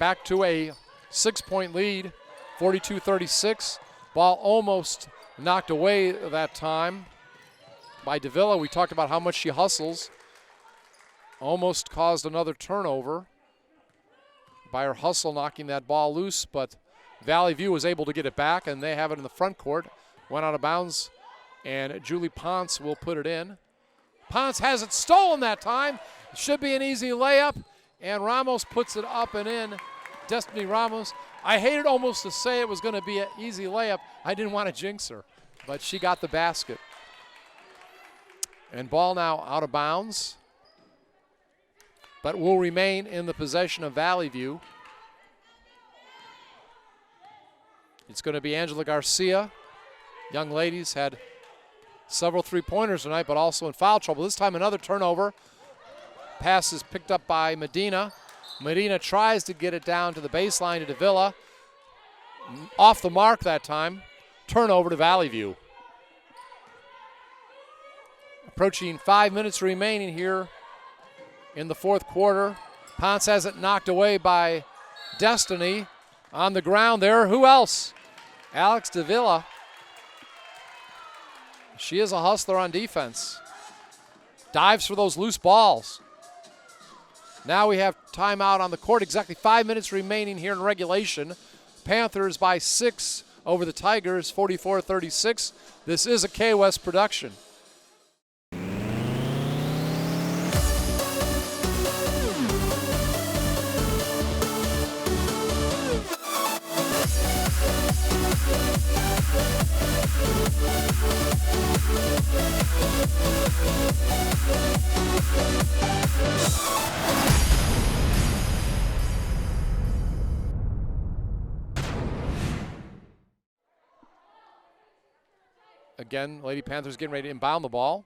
back to a 6-point lead, 42-36. Ball almost knocked away that time by Davila. We talked about how much she hustles. Almost caused another turnover by her hustle, knocking that ball loose, but Valley View was able to get it back, and they have it in the front court. Went out of bounds, and Julie Ponce will put it in. Ponce has it stolen that time. It should be an easy layup, and Ramos puts it up and in. Destiny Ramos. I hated almost to say it was going to be an easy layup. I didn't want to jinx her, but she got the basket. And ball now out of bounds, but will remain in the possession of Valley View. It's going to be Angela Garcia. Young ladies had several three-pointers tonight, but also in foul trouble. This time another turnover. Pass is picked up by Medina. Medina tries to get it down to the baseline to Davila. Off the mark that time. Turnover to Valley View. Approaching 5 minutes remaining here in the fourth quarter. Ponce has it knocked away by Destiny. On the ground there, who else? Alex Davila. She is a hustler on defense. Dives for those loose balls. Now we have timeout on the court. Exactly 5 minutes remaining here in regulation. Panthers by 6 over the Tigers, 44-36. This is a K-West production. Again, Lady Panthers getting ready to inbound the ball.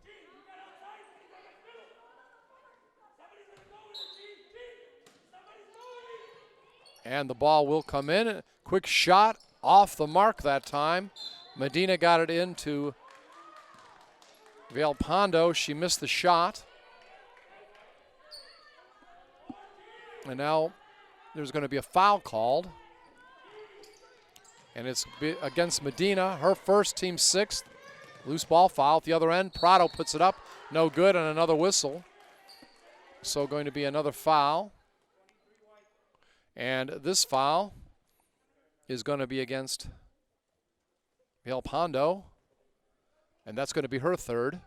And the ball will come in. Quick shot off the mark that time. Medina got it into Villalpando. She missed the shot. And now there's going to be a foul called. And it's against Medina, her first, team sixth. Loose ball foul at the other end. Prado puts it up. No good, and another whistle. So going to be another foul. And this foul is going to be against Villalpando. And that's going to be her third.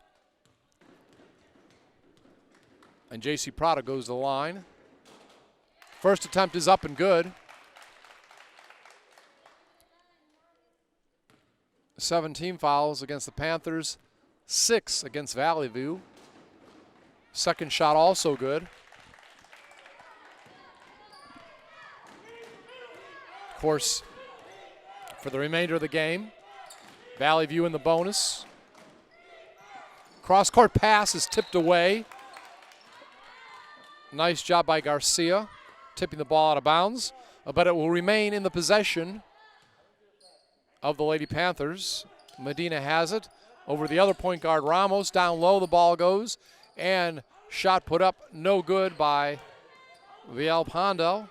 And J.C. Prado goes to the line. First attempt is up and good. 17 fouls against the Panthers, 6 against Valley View. Second shot also good. Of course, for the remainder of the game, Valley View in the bonus. Cross-court pass is tipped away. Nice job by Garcia, tipping the ball out of bounds, but it will remain in the possession of the Lady Panthers. Medina has it over the other point guard, Ramos. Down low the ball goes, and shot put up no good by Villalpando.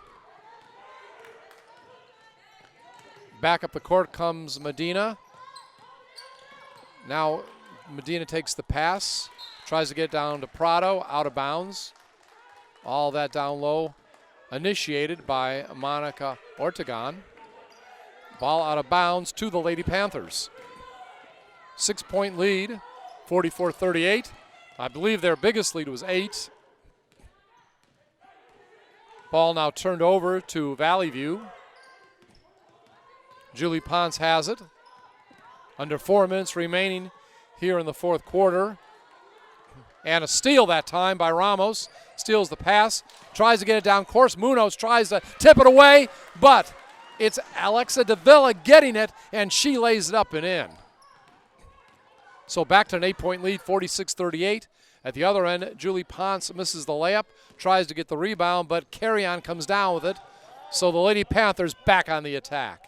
Back up the court comes Medina. Now Medina takes the pass, tries to get down to Prado, out of bounds. All that down low initiated by Monica Ortegon. Ball out of bounds to the Lady Panthers. 6-point lead, 44-38. I believe their biggest lead was 8. Ball now turned over to Valley View. Julie Ponce has it. Under 4 minutes remaining here in the fourth quarter. And a steal that time by Ramos. Steals the pass, tries to get it down course. Munoz tries to tip it away, but it's Alexa Davila getting it, and she lays it up and in. So back to an 8-point lead, 46-38. At the other end, Julie Ponce misses the layup, tries to get the rebound, but Carrion comes down with it. So the Lady Panthers back on the attack.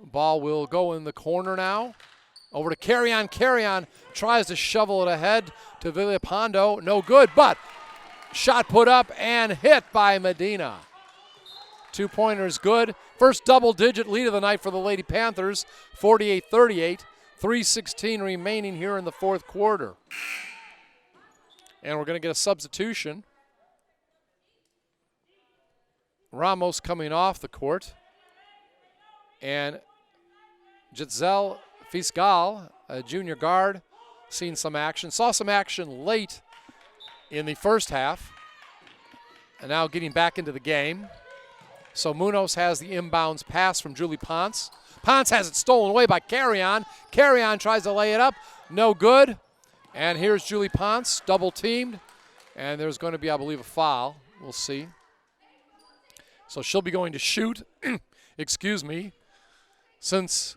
Ball will go in the corner now. Over to Carrion. Carrion tries to shovel it ahead to Villalpando. No good, but shot put up and hit by Medina. 2-pointers good. First double-digit lead of the night for the Lady Panthers, 48-38. 3:16 remaining here in the fourth quarter. And we're going to get a substitution. Ramos coming off the court. And Giselle Fiscal, a junior guard, seen some action. Saw some action late in the first half. And now getting back into the game. So Munoz has the inbounds pass from Julie Ponce. Ponce has it stolen away by Carrion. Carrion tries to lay it up. No good. And here's Julie Ponce, double teamed. And there's going to be, I believe, a foul. We'll see. So she'll be going to shoot, excuse me, since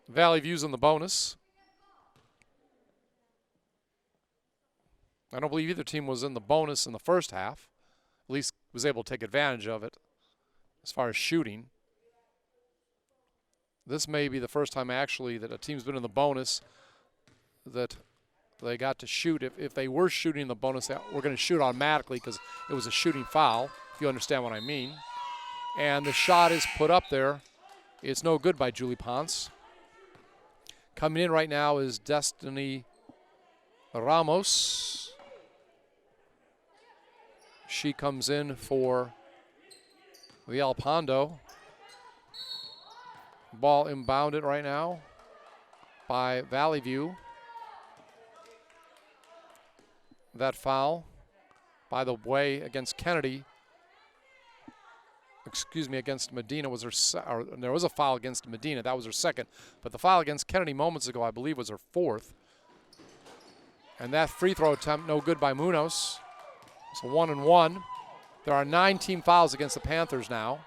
Valley View's in the bonus. I don't believe either team was in the bonus in the first half. At least was able to take advantage of it as far as shooting. This may be the first time actually that a team's been in the bonus that they got to shoot. If they were shooting the bonus, we're going to shoot automatically because it was a shooting foul, if you understand what I mean. And the shot is put up there. It's no good by Julie Ponce. Coming in right now is Destiny Ramos. She comes in for Villalpando. Ball inbounded right now by Valley View. That foul, by the way, against Kennedy excuse me, against Medina was her, there was a foul against Medina. That was her second. But the foul against Kennedy moments ago, I believe, was her fourth. And that free throw attempt, no good by Munoz. It's a 1-and-1. There are 9 team fouls against the Panthers now.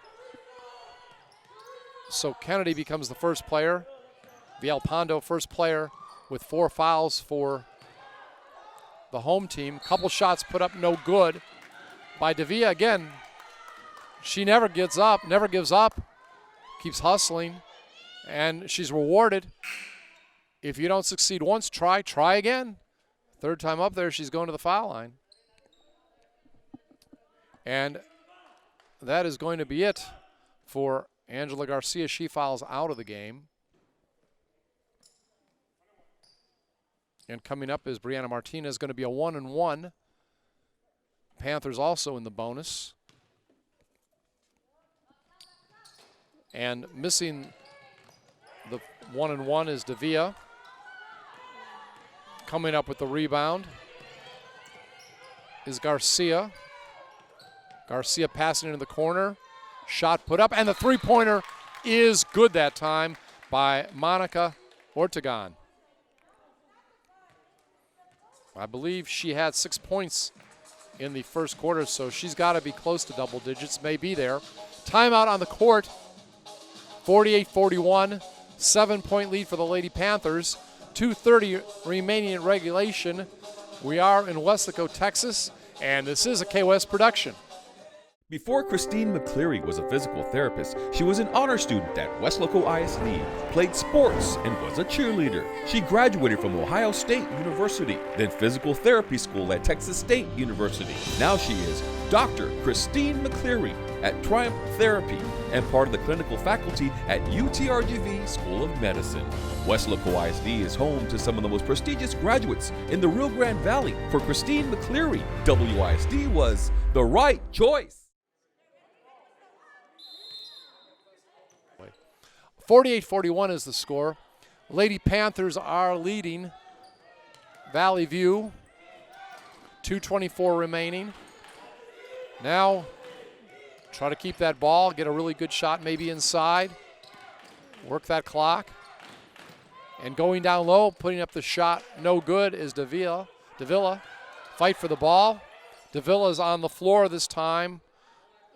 So Kennedy becomes the first player. Villalpando, first player with 4 fouls for the home team. Couple shots put up, no good by Davia. Again, she never gives up, keeps hustling, and she's rewarded. If you don't succeed once, try again. Third time up there, she's going to the foul line. And that is going to be it for Angela Garcia. She fouls out of the game. And coming up is Brianna Martinez, going to be a 1-and-1. Panthers also in the bonus. And missing the 1-and-1 is Davia. Coming up with the rebound is Garcia. Garcia passing into the corner. Shot put up, and the three-pointer is good that time by Monica Ortegon. I believe she had 6 points in the first quarter, so she's got to be close to double digits, may be there. Timeout on the court, 48-41, 7-point lead for the Lady Panthers, 2:30 remaining in regulation. We are in Weslaco, Texas, and this is a K-West production. Before Christine McCleary was a physical therapist, she was an honor student at Weslaco ISD, played sports, and was a cheerleader. She graduated from Ohio State University, then physical therapy school at Texas State University. Now she is Dr. Christine McCleary at Triumph Therapy and part of the clinical faculty at UTRGV School of Medicine. Weslaco ISD is home to some of the most prestigious graduates in the Rio Grande Valley. For Christine McCleary, WISD was the right choice. 48-41 is the score. Lady Panthers are leading Valley View. 2:24 remaining. Now, try to keep that ball, get a really good shot maybe inside. Work that clock. And going down low, putting up the shot, no good, is Davila. Fight for the ball. Davila's on the floor this time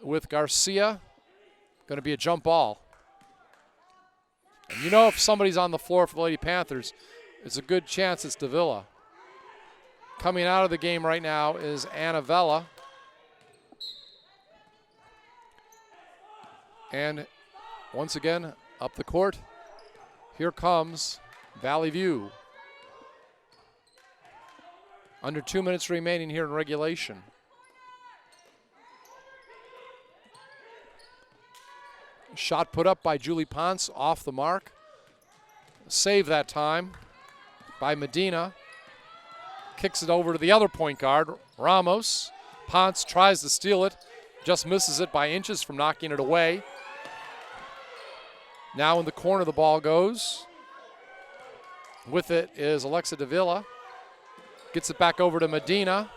with Garcia. Going to be a jump ball. And you know, if somebody's on the floor for the Lady Panthers, it's a good chance it's Davila. Coming out of the game right now is Anna Vella. And once again, up the court, here comes Valley View. Under 2 minutes remaining here in regulation. Shot put up by Julie Ponce, off the mark. Save that time by Medina. Kicks it over to the other point guard, Ramos. Ponce tries to steal it, just misses it by inches from knocking it away. Now in the corner the ball goes. With it is Alexa Davila. Gets it back over to Medina.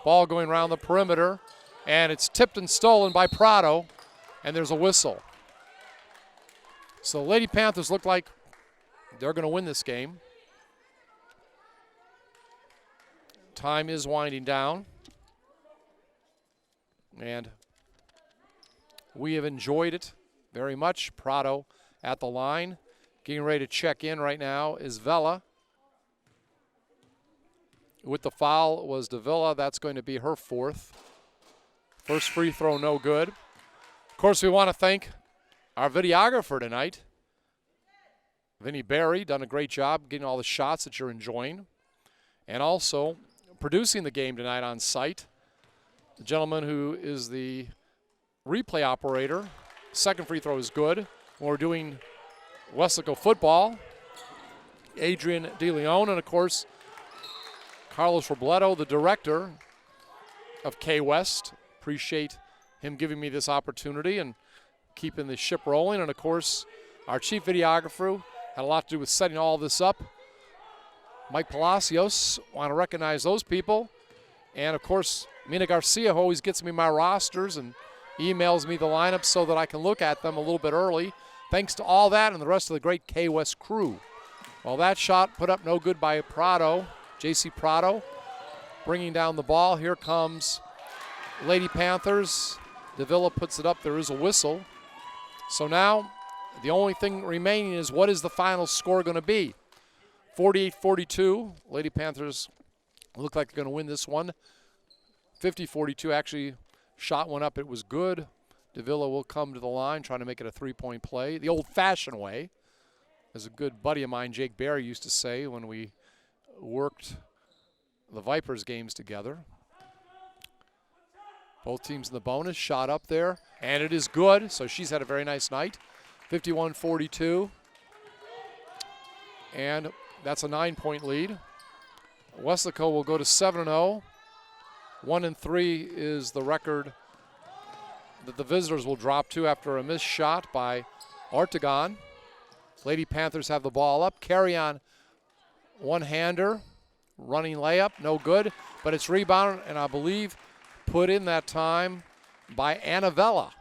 Ball going around the perimeter. And it's tipped and stolen by Prado. And there's a whistle. So the Lady Panthers look like they're going to win this game. Time is winding down. And we have enjoyed it very much. Prado at the line. Getting ready to check in right now is Vella. With the foul was Davila. That's going to be her fourth. First free throw, no good. Of course, we want to thank our videographer tonight, Vinny Barry, done a great job getting all the shots that you're enjoying. And also producing the game tonight on site, the gentleman who is the replay operator. Second free throw is good. When we're doing Weslaco football, Adrian DeLeon, and of course, Carlos Robledo, the director of K-West. Appreciate him giving me this opportunity and keeping the ship rolling. And of course, our chief videographer had a lot to do with setting all this up. Mike Palacios, want to recognize those people. And of course, Mina Garcia, who always gets me my rosters and emails me the lineups so that I can look at them a little bit early. Thanks to all that and the rest of the great K-West crew. Well, that shot put up no good by Prado, J.C. Prado, bringing down the ball. Here comes Lady Panthers. Davila puts it up. There is a whistle. So now the only thing remaining is what is the final score going to be? 48-42. Lady Panthers look like they're going to win this one. 50-42. Actually, shot one up. It was good. Davila will come to the line, trying to make it a three-point play, the old-fashioned way, as a good buddy of mine, Jake Barry, used to say when we worked the Vipers games together. Both teams in the bonus, shot up there, and it is good, so she's had a very nice night. 51-42, and that's a 9-point lead. Weslaco will go to 7-0. 1-3 is the record that the visitors will drop to after a missed shot by Ortegon. Lady Panthers have the ball up. Carry on one-hander. Running layup, no good. But it's rebounded, and I believe put in that time by Annavella.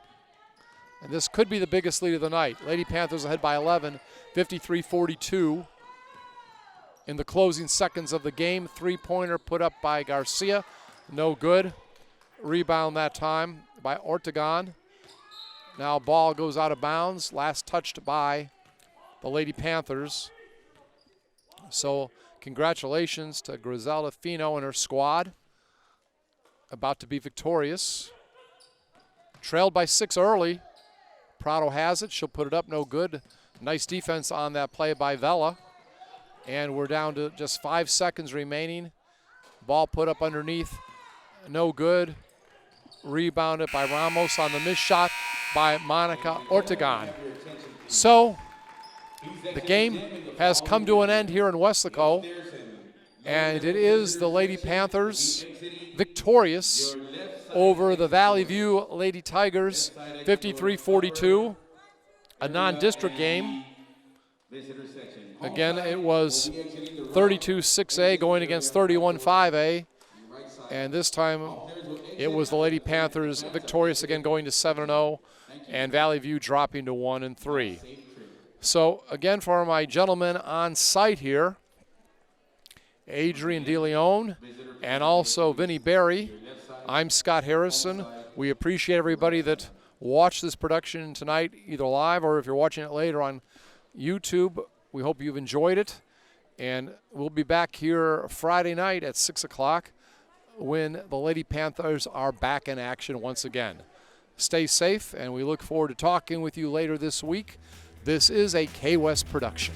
And this could be the biggest lead of the night. Lady Panthers ahead by 11, 53-42. In the closing seconds of the game, three-pointer put up by Garcia. No good. Rebound that time by Ortegon. Now ball goes out of bounds. Last touched by the Lady Panthers. So congratulations to Griselda Fino and her squad. About to be victorious. Trailed by 6 early. Prado has it. She'll put it up. No good. Nice defense on that play by Vela. And we're down to just 5 seconds remaining. Ball put up underneath. No good. Rebounded by Ramos on the missed shot by Monica Ortegon. So the game has come to an end here in Weslaco, and it is the Lady Panthers victorious over the Valley View Lady Tigers, 53-42, a non-district game. Again, it was 32-6A going against 31-5A, and this time it was the Lady Panthers victorious again, going to 7-0, and Valley View dropping to 1-3. So again, for my gentlemen on site here, Adrian DeLeon and also Vinnie Barry, I'm Scott Harrison. We appreciate everybody that watched this production tonight, either live or if you're watching it later on YouTube. We hope you've enjoyed it, and we'll be back here Friday night at 6 o'clock when the Lady Panthers are back in action once again. Stay safe, and we look forward to talking with you later this week. This is a K-West production.